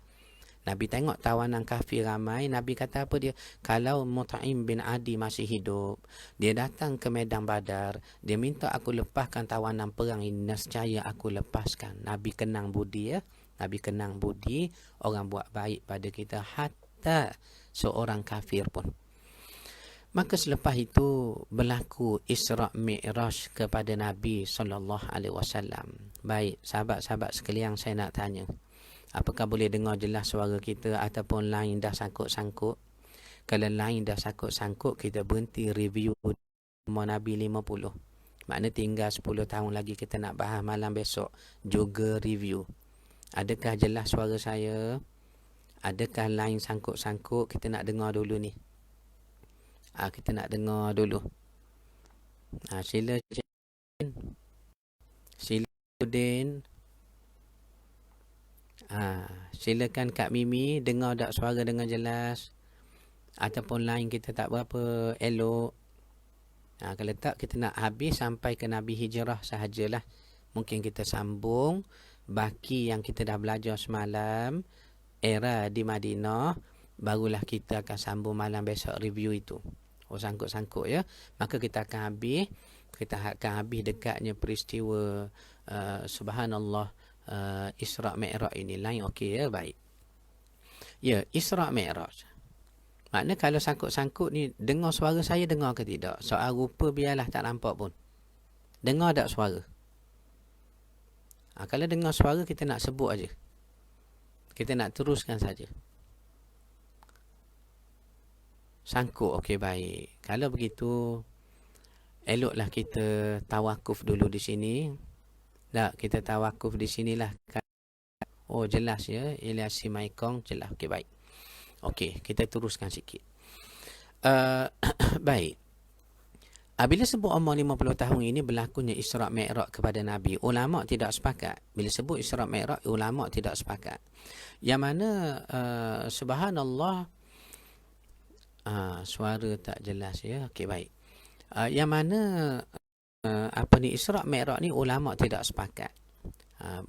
Nabi tengok tawanan kafir ramai, Nabi kata apa dia? Kalau Mut'im bin Adi masih hidup, dia datang ke medan Badar, dia minta aku lepaskan tawanan perang ini, nescaya aku lepaskan. Nabi kenang budi ya. Nabi kenang budi orang buat baik pada kita, hatta seorang kafir pun. Maka selepas itu berlaku Isra' Mi'raj kepada Nabi SAW. Baik, sahabat-sahabat sekalian, saya nak tanya, apakah boleh dengar jelas suara kita ataupun line dah sangkut-sangkut? Kalau line dah sangkut-sangkut, kita berhenti review umur Nabi 50. Maknanya tinggal 10 tahun lagi kita nak bahas malam besok. Juga review. Adakah jelas suara saya? Adakah line sangkut-sangkut? Kita nak dengar dulu ni. Kita nak dengar dulu. Sila Udin. Silakan Kak Mimi, dengar tak suara dengan jelas? Ataupun line kita tak berapa elok? Kalau tak, kita nak habis sampai ke Nabi Hijrah sahajalah. Mungkin kita sambung baki yang kita dah belajar semalam, era di Madinah, barulah kita akan sambung malam besok review itu. Sangkut-sangkut ya. Maka kita akan habis dekatnya peristiwa subhanallah, Isra' Mi'raj ini. Lain okey ya, baik. Ya, Isra' Mi'raj. Maknanya kalau sangkut-sangkut ni, dengar suara saya, dengar ke tidak? Soal rupa biarlah tak nampak pun. Dengar tak suara? Kalau dengar suara, kita nak sebut aja. Kita nak teruskan saja. Sangkut, okey, baik. Kalau begitu, eloklah kita tawakuf dulu di sini. Tak, kita tawakuf di sinilah. Oh, jelas ya. Ilyas Simaikong, jelas. Okey, baik. Okey, kita teruskan sikit. Baik. Bila sebut umur 50 tahun ini berlakunya Isra' Mi'raj kepada Nabi, ulama' tidak sepakat. Bila sebut Isra' Mi'raj, ulama' tidak sepakat. Yang mana, subhanallah, suara tak jelas ya. Okey, baik. Yang mana Isra' Mi'raj ni ulama' tidak sepakat.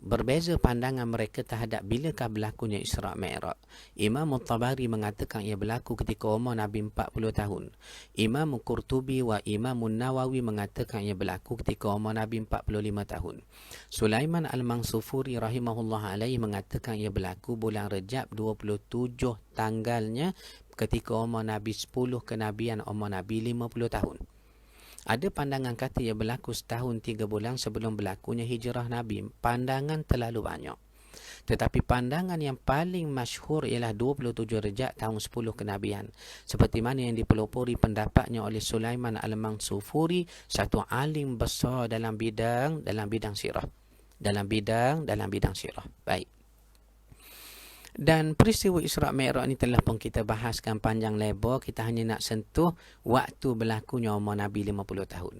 Berbeza pandangan mereka terhadap bilakah berlakunya Isra' Mi'raj. Imam Tabari mengatakan ia berlaku ketika umur Nabi 40 tahun. Imam Qurtubi wa Imam Nawawi mengatakan ia berlaku ketika umur Nabi 45 tahun. Sulaiman Al-Mansufuri rahimahullah alaihi mengatakan ia berlaku bulan Rejab 27 tanggalnya ketika umur Nabi 10 kenabian umur Nabi 50 tahun. Ada pandangan kata ia berlaku setahun 3 bulan sebelum berlakunya hijrah Nabi. Pandangan terlalu banyak. Tetapi pandangan yang paling masyhur ialah 27 Rejab tahun 10 kenabian. Seperti mana yang dipelopori pendapatnya oleh Sulaiman Al-Mansufuri, satu alim besar dalam bidang sirah. Dalam bidang sirah. Baik. Dan peristiwa Isra' Mi'raj ni telah pun kita bahaskan panjang lebar. Kita hanya nak sentuh waktu berlakunya umur Nabi 50 tahun.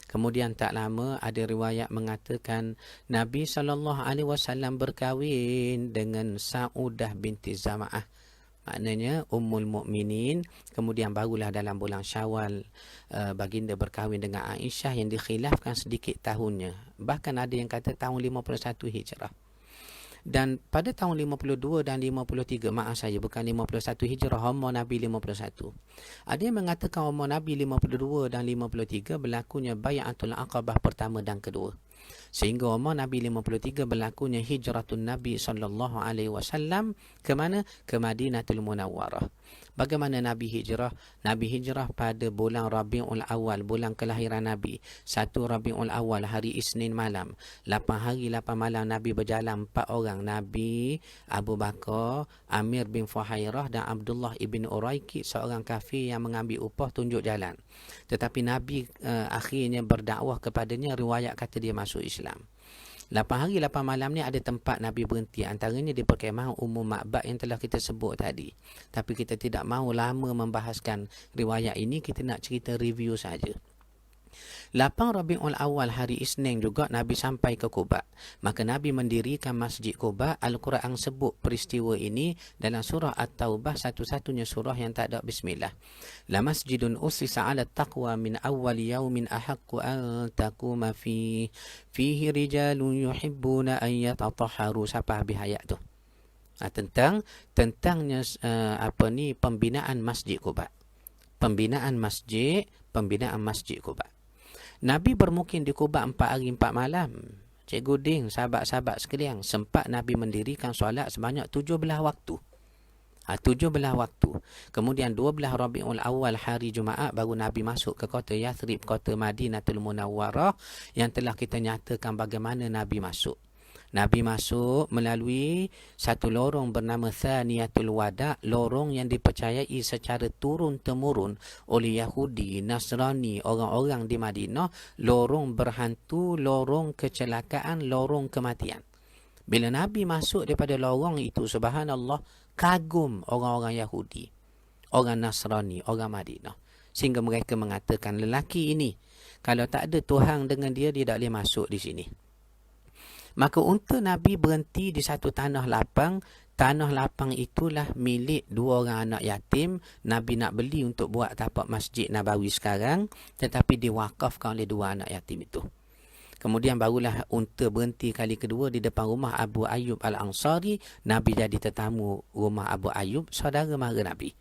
Kemudian tak lama ada riwayat mengatakan Nabi SAW berkahwin dengan Sa'udah binti Zama'ah. Maknanya Ummul Mukminin. Kemudian barulah dalam bulan Syawal baginda berkahwin dengan Aisyah yang dikhilafkan sedikit tahunnya. Bahkan ada yang kata tahun 51 Hijrah. Dan pada tahun 52 dan 53, maaf saya, bukan 51 Hijrah, umur Nabi 51. Ada yang mengatakan umur Nabi 52 dan 53 berlakunya Bai'atul Aqabah pertama dan kedua. Sehingga umur Nabi 53 berlakunya hijratun Nabi SAW ke mana? Ke Madinatul Munawwarah. Bagaimana Nabi hijrah? Nabi hijrah pada bulan Rabiul Awal, bulan kelahiran Nabi. 1 Rabiul Awal, hari Isnin malam. 8 hari 8 malam Nabi berjalan 4 orang. Nabi, Abu Bakar, Amir bin Fuhairah dan Abdullah ibn Uraiki, seorang kafir yang mengambil upah tunjuk jalan. Tetapi Nabi akhirnya berdakwah kepadanya, riwayat kata dia masuk Islam. 8 hari 8 malam ni ada tempat Nabi berhenti. Antaranya di perkemahan Ummu Ma'bad yang telah kita sebut tadi. Tapi kita tidak mahu lama membahaskan riwayat ini. Kita nak cerita review saja. 8 Rabiul Awal, hari Isnin juga Nabi sampai ke Quba. Maka Nabi mendirikan Masjid Quba. Al-Quran sebut peristiwa ini dalam surah At-Taubah, satu-satunya surah yang tak ada bismillah. La masjidun usisa ala taqwa min awal yaumin ahaqqu an taquma fihi rijalun yuhibbuna an yatatahharu. Sampai habis ayat tu. Tentangnya pembinaan Masjid Quba. Pembinaan Masjid Quba. Nabi bermukim di Quba 4 hari 4 malam. Cikgu Ding, sahabat-sahabat sekalian, sempat Nabi mendirikan solat sebanyak 17 waktu. 17 waktu. Kemudian 12 Rabiul Awal hari Jumaat baru Nabi masuk ke kota Yathrib, kota Madinatul Munawwarah, yang telah kita nyatakan bagaimana Nabi masuk. Nabi masuk melalui satu lorong bernama Thaniyatul Wada', lorong yang dipercayai secara turun-temurun oleh Yahudi, Nasrani, orang-orang di Madinah, lorong berhantu, lorong kecelakaan, lorong kematian. Bila Nabi masuk daripada lorong itu, subhanallah, kagum orang-orang Yahudi, orang Nasrani, orang Madinah. Sehingga mereka mengatakan, lelaki ini, kalau tak ada Tuhan dengan dia, dia tak boleh masuk di sini. Maka unta Nabi berhenti di satu tanah lapang. Tanah lapang itulah milik 2 orang anak yatim. Nabi nak beli untuk buat tapak Masjid Nabawi sekarang, tetapi diwakafkan oleh 2 anak yatim itu. Kemudian barulah unta berhenti kali kedua di depan rumah Abu Ayyub Al-Ansari. Nabi jadi tetamu rumah Abu Ayyub, saudara mara Nabi.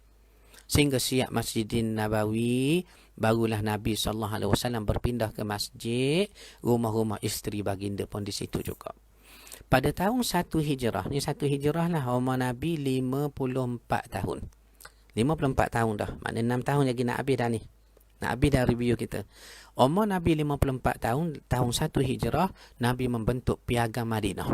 Sehingga siap Masjidin Nabawi, barulah Nabi SAW berpindah ke masjid. Rumah-rumah isteri baginda pun di situ juga. Pada tahun 1 Hijrah, ni 1 Hijrah lah, umur Nabi 54 tahun. 54 tahun dah, maknanya 6 tahun lagi nak habis dah ni. Nak habis dah review kita. Umur Nabi 54 tahun, tahun 1 Hijrah, Nabi membentuk Piagam Madinah.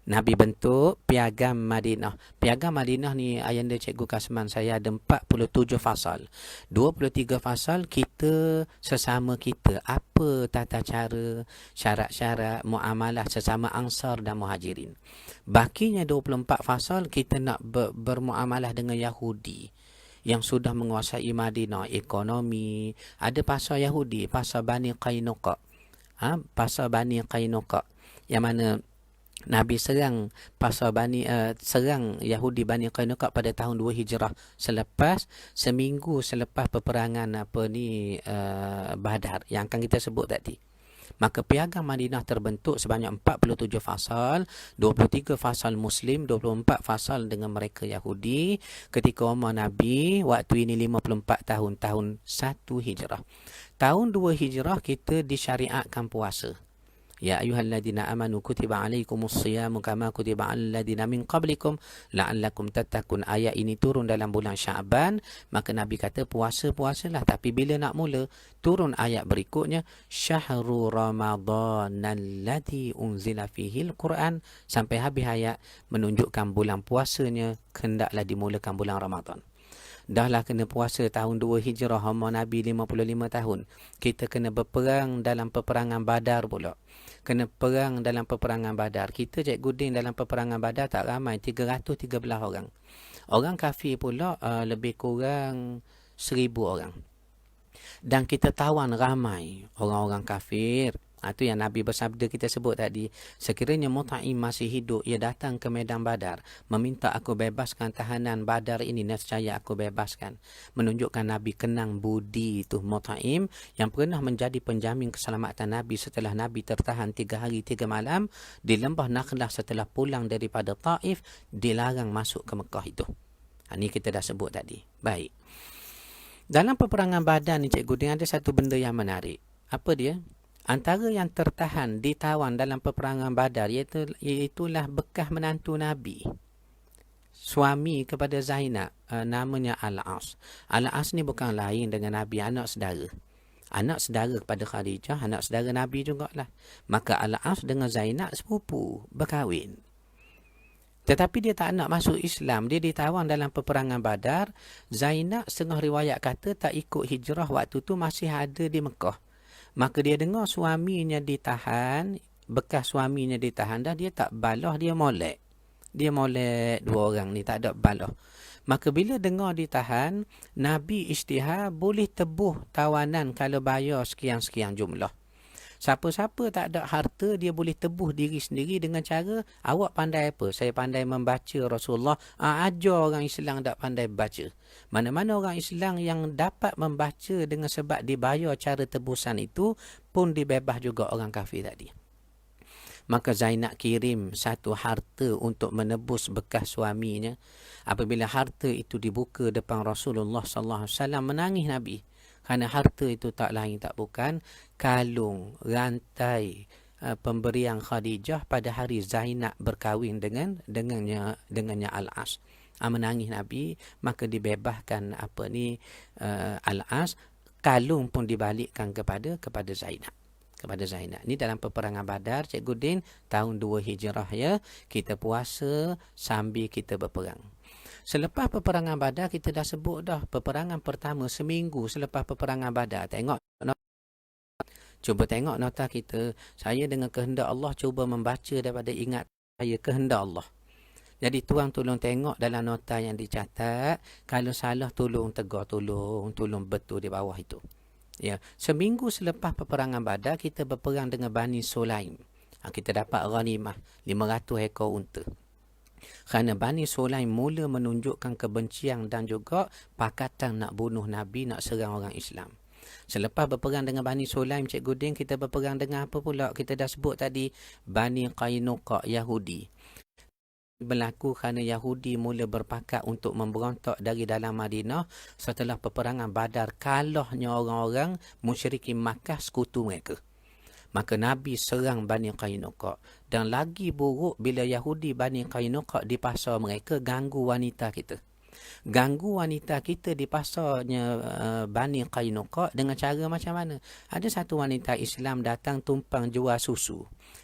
Nabi bentuk Piagam Madinah. Piagam Madinah ni ayanda Cikgu Kasman saya ada 47 fasal. 23 fasal kita sesama kita. Apa tata cara, syarat-syarat, muamalah sesama Ansar dan Muhajirin. Bakinya 24 fasal kita nak bermuamalah dengan Yahudi yang sudah menguasai Madinah, ekonomi. Ada pasal Yahudi, pasal Bani Qainuqa. Pasal Bani Qainuqa. Yang mana Nabi serang serang Yahudi Bani Qainuqa pada tahun 2 Hijrah, seminggu selepas peperangan Badar yang akan kita sebut tadi. Maka Piagam Madinah terbentuk sebanyak 47 fasal, 23 fasal Muslim, 24 fasal dengan mereka Yahudi. Ketika umur Nabi waktu ini 54 tahun, tahun 1 Hijrah. Tahun 2 Hijrah kita disyariatkan puasa. Ya ayyuhalladzina amanu kutiba alaikumus siyamu kama kutiba alal ladzina min qablikum la'allakum tattaqun. Ayat ini turun dalam bulan Syaban, maka Nabi kata puasalah. Tapi bila nak mula, turun ayat berikutnya, syahrul ramadhanalladzi unzila fihil Quran, sampai habis ayat menunjukkan bulan puasanya hendaklah dimulakan bulan Ramadan. Dahlah kena puasa tahun 2 Hijrah, umur Nabi 55 tahun. Kita kena berperang dalam peperangan Badar pula. Kena perang dalam peperangan Badar. Kita Cikgu Din dalam peperangan Badar tak ramai, 313 orang. Orang kafir pula lebih kurang 1000 orang. Dan kita tawan ramai orang-orang kafir. Itu yang Nabi bersabda kita sebut tadi. Sekiranya Mut'im masih hidup, ia datang ke medan Badar, meminta aku bebaskan tahanan Badar ini, nescaya aku bebaskan. Menunjukkan Nabi kenang budi itu Mut'im, yang pernah menjadi penjamin keselamatan Nabi setelah Nabi tertahan 3 hari 3 malam di lembah Nakhlah setelah pulang daripada Taif, dilarang masuk ke Mekah itu. Ini kita dah sebut tadi. Baik. Dalam peperangan Badar ni Cikgu, dia ada satu benda yang menarik. Apa dia? Antara yang tertahan, ditawan dalam peperangan Badar, iaitulah bekas menantu Nabi, suami kepada Zainab, namanya Al-As. Al-As ni bukan lain dengan Nabi, anak saudara. Anak saudara kepada Khadijah, anak saudara Nabi jugalah. Maka Al-As dengan Zainab sepupu, berkahwin. Tetapi dia tak nak masuk Islam. Dia ditawan dalam peperangan Badar. Zainab setengah riwayat kata tak ikut hijrah waktu tu, masih ada di Mekah. Maka dia dengar suaminya ditahan, bekas suaminya ditahan dah, dia tak balah, dia molek. Dia molek 2 orang ni, tak ada balah. Maka bila dengar ditahan, Nabi isytihar boleh tebuh tawanan kalau bayar sekian-sekian jumlah. Siapa-siapa tak ada harta, dia boleh tebuh diri sendiri dengan cara, awak pandai apa? Saya pandai membaca Rasulullah. Ajar orang Islam tak pandai baca. Mana-mana orang Islam yang dapat membaca dengan sebab dibayar cara tebusan itu, pun dibebas juga orang kafir tadi. Maka Zainab kirim satu harta untuk menebus bekas suaminya. Apabila harta itu dibuka depan Rasulullah sallallahu alaihi wasallam, menangis Nabi. Kerana harta itu tak lain tak bukan kalung, rantai pemberian Khadijah pada hari Zainab berkahwin dengannya Al-As. Menangis Nabi, maka dibebaskan Al-As. Kalung pun dibalikkan kepada Zainab. Ini dalam peperangan Badar, Cikgu Din, tahun 2 Hijrah ya. Kita puasa sambil kita berperang. Selepas peperangan Badar, kita dah sebut dah. Peperangan pertama seminggu selepas peperangan Badar. Cuba tengok nota kita. Saya dengan kehendak Allah cuba membaca daripada ingat saya kehendak Allah. Jadi tuan tolong tengok dalam nota yang dicatat. Kalau salah tolong tegur, tolong betul di bawah itu. Ya, seminggu selepas peperangan Badar, kita berperang dengan Bani Sulaim. Kita dapat ghanimah 500 ekor unta. Kerana Bani Sulaim mula menunjukkan kebencian dan juga pakatan nak bunuh Nabi, nak serang orang Islam. Selepas berperang dengan Bani Sulaim, Cikgu Din, kita berperang dengan apa pula? Kita dah sebut tadi, Bani Qainuqa, Yahudi. Berlaku kerana Yahudi mula berpakat untuk memberontak dari dalam Madinah setelah peperangan Badar, kalahnya orang-orang musyrikin Makkah sekutu mereka. Maka Nabi serang Bani Qainuqa. Dan lagi buruk bila Yahudi Bani Qainuqa di pasar mereka ganggu wanita kita. Ganggu wanita kita di pasarnya Bani Qainuqa dengan cara macam mana? Ada satu wanita Islam datang tumpang jual susu.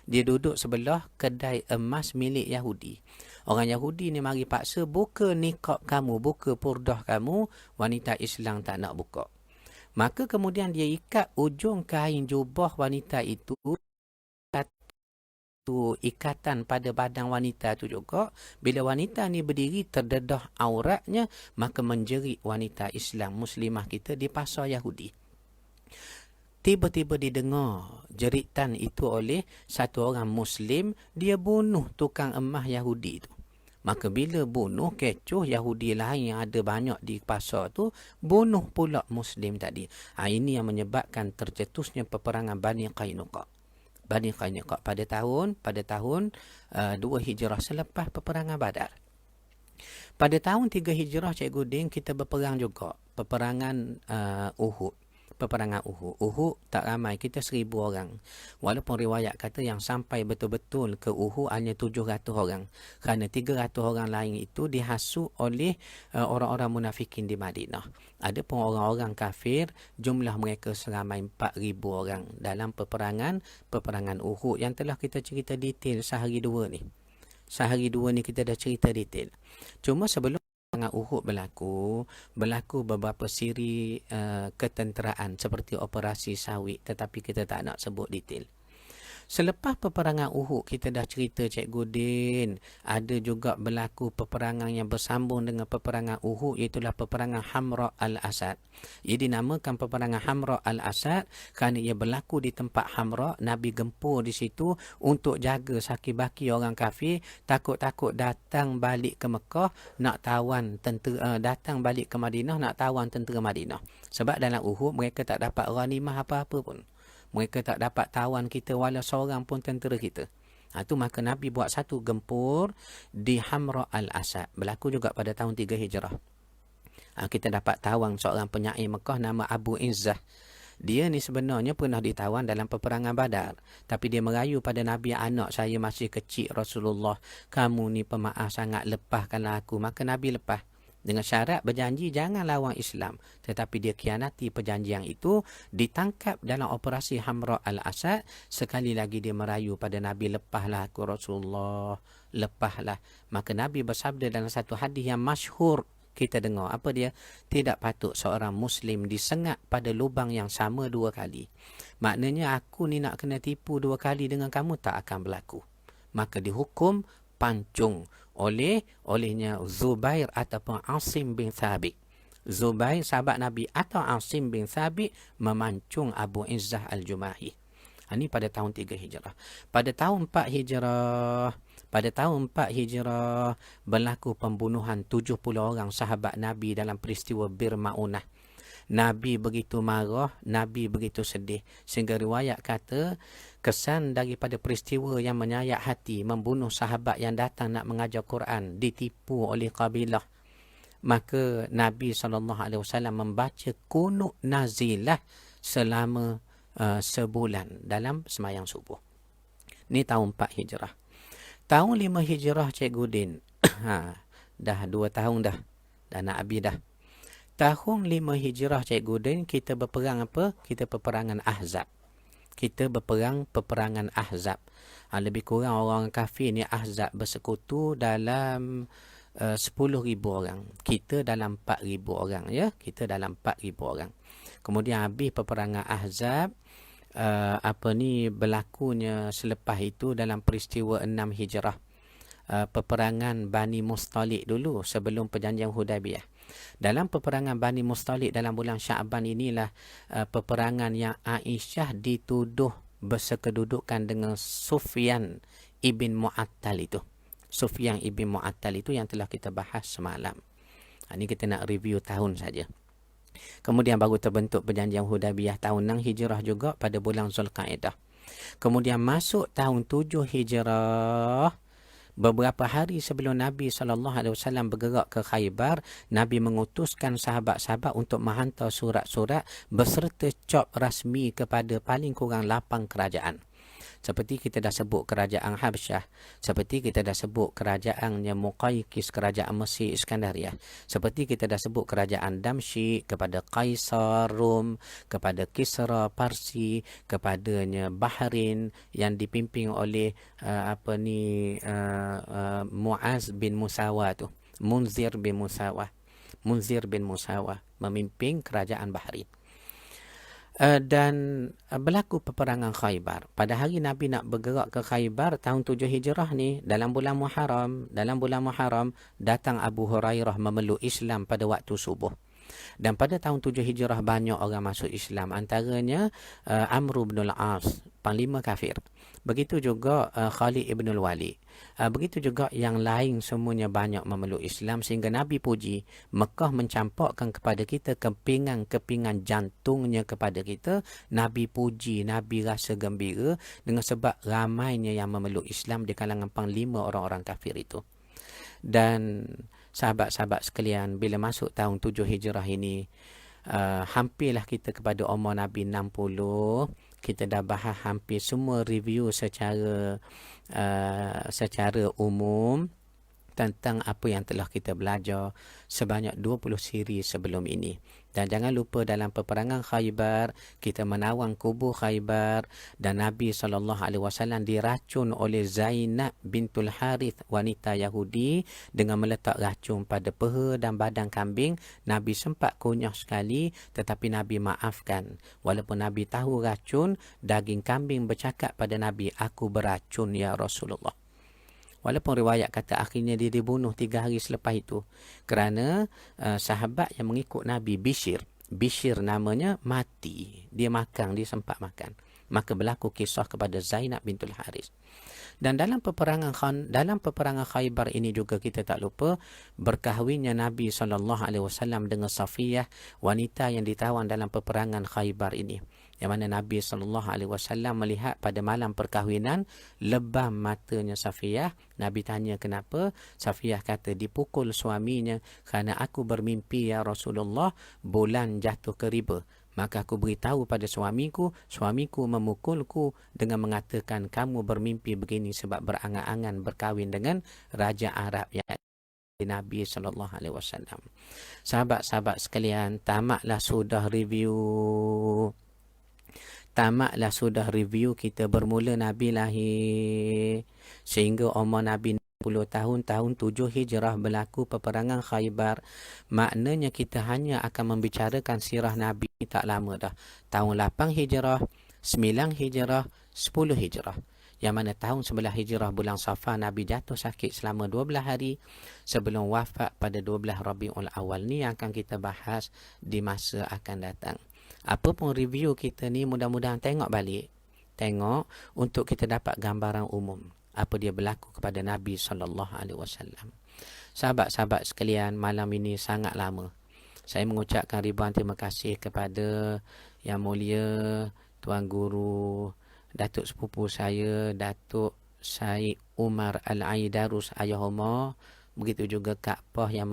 Dia duduk sebelah kedai emas milik Yahudi. Orang Yahudi ni mari paksa, buka niqab kamu, buka purdah kamu. Wanita Islam tak nak buka. Maka kemudian dia ikat ujung kain jubah wanita itu, ikatan pada badan wanita itu juga. Bila wanita ni berdiri terdedah auratnya, maka menjerit wanita Islam Muslimah kita di pasar Yahudi. Tiba-tiba didengar jeritan itu oleh satu orang Muslim, dia bunuh tukang emas Yahudi itu. Maka bila bunuh, kecoh Yahudi lain yang ada banyak di pasar tu, bunuh pula Muslim tadi. Ini yang menyebabkan tercetusnya peperangan Bani Qainuqa. Pada tahun 2 Hijrah selepas peperangan Badar. Pada tahun 3 Hijrah, Cikgu Din, kita berperang juga. Peperangan Uhud. Uhud tak ramai, kita 1,000 orang. Walaupun riwayat kata yang sampai betul-betul ke Uhud hanya 700 orang. Kerana 300 orang lain itu dihasut oleh orang-orang munafikin di Madinah. Ada pun orang-orang kafir, jumlah mereka seramai 4,000 orang dalam peperangan Uhud yang telah kita cerita detail sehari dua ni. Sehari dua ni kita dah cerita detail. Cuma sebelum Uhud berlaku beberapa siri ketenteraan seperti operasi sawit, tetapi kita tak nak sebut detail. Selepas peperangan Uhud, kita dah cerita Cikgu Din, ada juga berlaku peperangan yang bersambung dengan peperangan Uhud, iaitulah peperangan Hamra al-Asad. Ia dinamakan peperangan Hamra al-Asad kerana ia berlaku di tempat Hamra. Nabi gempur di situ untuk jaga saki-baki orang kafir, takut-takut datang balik ke Mekah nak tawan tentera, datang balik ke Madinah nak tawan tentera Madinah. Sebab dalam Uhud mereka tak dapat ghanimah apa-apa pun. Mereka tak dapat tawan kita walau seorang pun tentera kita. Itu maka Nabi buat satu gempur di Hamra al-Asad. Berlaku juga pada tahun 3 Hijrah. Kita dapat tawan seorang penyair Mekah nama Abu Izzah. Dia ni sebenarnya pernah ditawan dalam peperangan Badar. Tapi dia merayu pada Nabi, anak saya masih kecil Rasulullah. Kamu ni pemaaf sangat, lepaskanlah aku. Maka Nabi lepas. Dengan syarat berjanji jangan lawan Islam. Tetapi dia khianati perjanjian itu, ditangkap dalam operasi Hamra al-Asad. Sekali lagi dia merayu pada Nabi, lepaslah aku Rasulullah, lepaslah. Maka Nabi bersabda dalam satu hadis yang masyhur kita dengar. Apa dia? Tidak patut seorang Muslim disengat pada lubang yang sama 2 kali. Maknanya aku ni nak kena tipu 2 kali dengan kamu tak akan berlaku. Maka dihukum pancung olehnya Zubair ataupun Asim bin Thabit. Zubair sahabat Nabi atau Asim bin Thabit memancung Abu Izzah al-Jumahi. Ini pada tahun 3 Hijrah. Pada tahun 4 Hijrah berlaku pembunuhan 70 orang sahabat Nabi dalam peristiwa Bir Ma'unah. Nabi begitu marah, Nabi begitu sedih. Sehingga riwayat kata kesan daripada peristiwa yang menyayat hati, membunuh sahabat yang datang nak mengajar Quran, ditipu oleh kabilah, maka Nabi SAW membaca kunut nazilah selama sebulan dalam semayang subuh. Ni tahun 4 Hijrah. Tahun 5 Hijrah Cikgu Din. Dah 2 tahun dah. Dah nak habis dah. Tahun 5 Hijrah Cikgu Din, kita berperang apa? Kita peperangan Ahzab. Kita berperang peperangan Ahzab. Lebih kurang orang kafir ni Ahzab bersekutu dalam 10,000 orang. Kita dalam 4,000 orang. Ya, kita dalam 4,000 orang. Kemudian habis peperangan Ahzab, berlakunya selepas itu dalam peristiwa 6 Hijrah. Peperangan Bani Mustalik dulu sebelum perjanjian Hudaibiyah. Dalam peperangan Bani Mustalik dalam bulan Sya'ban inilah peperangan yang Aisyah dituduh bersekedudukan dengan Sufyan ibn Mu'attal itu. Sufyan ibn Mu'attal itu yang telah kita bahas semalam. Ini kita nak review tahun saja. Kemudian baru terbentuk perjanjian Hudaibiyah tahun 6 Hijrah juga pada bulan Zulqa'dah. Kemudian masuk tahun 7 Hijrah, beberapa hari sebelum Nabi SAW bergerak ke Khaybar, Nabi mengutuskan sahabat-sahabat untuk menghantar surat-surat beserta cop rasmi kepada paling kurang 8 kerajaan. Seperti kita dah sebut kerajaan Habsyah, seperti kita dah sebut kerajaannya Muqaykis, kerajaan Mesir Iskandariah, seperti kita dah sebut kerajaan Damsyik kepada Kaisar Rom, kepada Kisra Parsi, kepadanya Bahrain yang dipimpin oleh Muaz bin Musawa tu, Munzir bin Musawa memimpin kerajaan Bahrain. Dan berlaku peperangan Khaybar. Pada hari Nabi nak bergerak ke Khaybar tahun 7 Hijrah ni, dalam bulan Muharram datang Abu Hurairah memeluk Islam pada waktu subuh. Dan pada tahun 7 Hijrah banyak orang masuk Islam, antaranya Amr bin al-As, panglima kafir. Begitu juga Khalid ibn al-Walid. Begitu juga yang lain, semuanya banyak memeluk Islam, sehingga Nabi puji Mekah mencampakkan kepada kita kepingan-kepingan jantungnya kepada kita. Nabi puji, Nabi rasa gembira dengan sebab ramainya yang memeluk Islam di kalangan panglima orang-orang kafir itu. Dan sahabat-sahabat sekalian, bila masuk tahun 7 Hijrah ini, hampirlah kita kepada umur Nabi 60. Kita dah bahas hampir semua review secara umum tentang apa yang telah kita belajar sebanyak 20 siri sebelum ini. Dan jangan lupa dalam peperangan Khaybar, kita menawang kubur Khaybar dan Nabi SAW diracun oleh Zainab bintul Harith, wanita Yahudi, dengan meletak racun pada peha dan badan kambing. Nabi sempat kunyah sekali, tetapi Nabi maafkan. Walaupun Nabi tahu racun, daging kambing bercakap pada Nabi, "Aku beracun ya Rasulullah." Walaupun riwayat kata akhirnya dia dibunuh 3 hari selepas itu. Kerana sahabat yang mengikut Nabi, Bishir namanya, mati. Dia makan, dia sempat makan. Maka berlaku kisah kepada Zainab bintul Haris. Dan dalam peperangan Khaybar ini juga kita tak lupa berkahwinnya Nabi SAW dengan Safiyah, wanita yang ditawan dalam peperangan Khaybar ini. Yang mana Nabi SAW melihat pada malam perkahwinan lebam matanya Safiyah. Nabi tanya kenapa? Safiyah kata dipukul suaminya kerana aku bermimpi ya Rasulullah bulan jatuh ke riba. Maka aku beritahu pada suamiku memukulku dengan mengatakan kamu bermimpi begini sebab berangan-angan berkahwin dengan Raja Arab yang Nabi SAW. Sahabat-sahabat sekalian, tamatlah sudah review kita bermula Nabi lahir sehingga umur Nabi 10 tahun, tahun 7 Hijrah berlaku peperangan Khaybar. Maknanya kita hanya akan membicarakan sirah Nabi tak lama dah. Tahun 8 Hijrah, 9 Hijrah, 10 Hijrah. Yang mana tahun 11 Hijrah bulan Safar Nabi jatuh sakit selama 12 hari sebelum wafat pada 12 Rabiul Awal. Ni yang akan kita bahas di masa akan datang. Apa pun review kita ni, mudah-mudahan tengok balik. Tengok untuk kita dapat gambaran umum apa dia berlaku kepada Nabi SAW. Sahabat-sahabat sekalian, malam ini sangat lama. Saya mengucapkan ribuan terima kasih kepada Yang Mulia Tuan Guru Datuk sepupu saya, Datuk Syed Umar Al-Aidarus Ayahuma. Begitu juga Kak Poh yang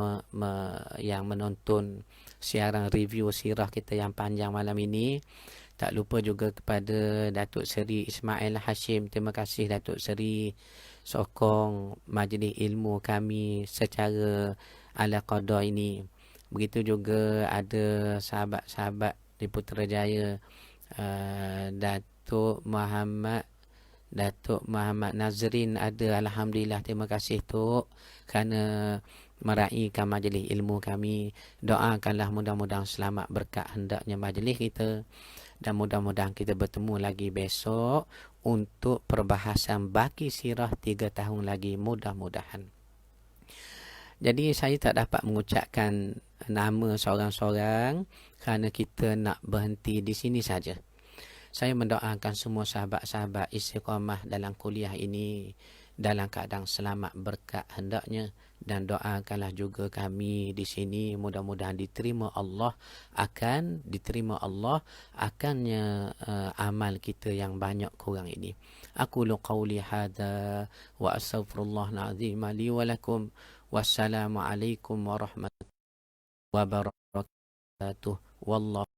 yang menonton siaran review sirah kita yang panjang malam ini. Tak lupa juga kepada Datuk Seri Ismail Hashim. Terima kasih Datuk Seri sokong majlis ilmu kami secara ala qada ini. Begitu juga ada sahabat-sahabat di Putrajaya, Datuk Muhammad Nazrin ada. Alhamdulillah, terima kasih Tok kerana meraihkan majlis ilmu kami. Doakanlah mudah-mudahan selamat berkat hendaknya majlis kita, dan mudah-mudahan kita bertemu lagi besok untuk perbahasan baki sirah 3 tahun lagi, mudah-mudahan. Jadi saya tak dapat mengucapkan nama seorang-seorang kerana kita nak berhenti di sini saja. Saya mendoakan semua sahabat-sahabat istiqamah dalam kuliah ini dalam keadaan selamat berkat hendaknya, dan doakanlah juga kami di sini mudah-mudahan diterima Allah akannya amal kita yang banyak kurang ini. Aku lu qauli hadza wa astaghfirullahal azim li wa lakum. Wassalamualaikum warahmatullahi wabarakatuh. Wallahu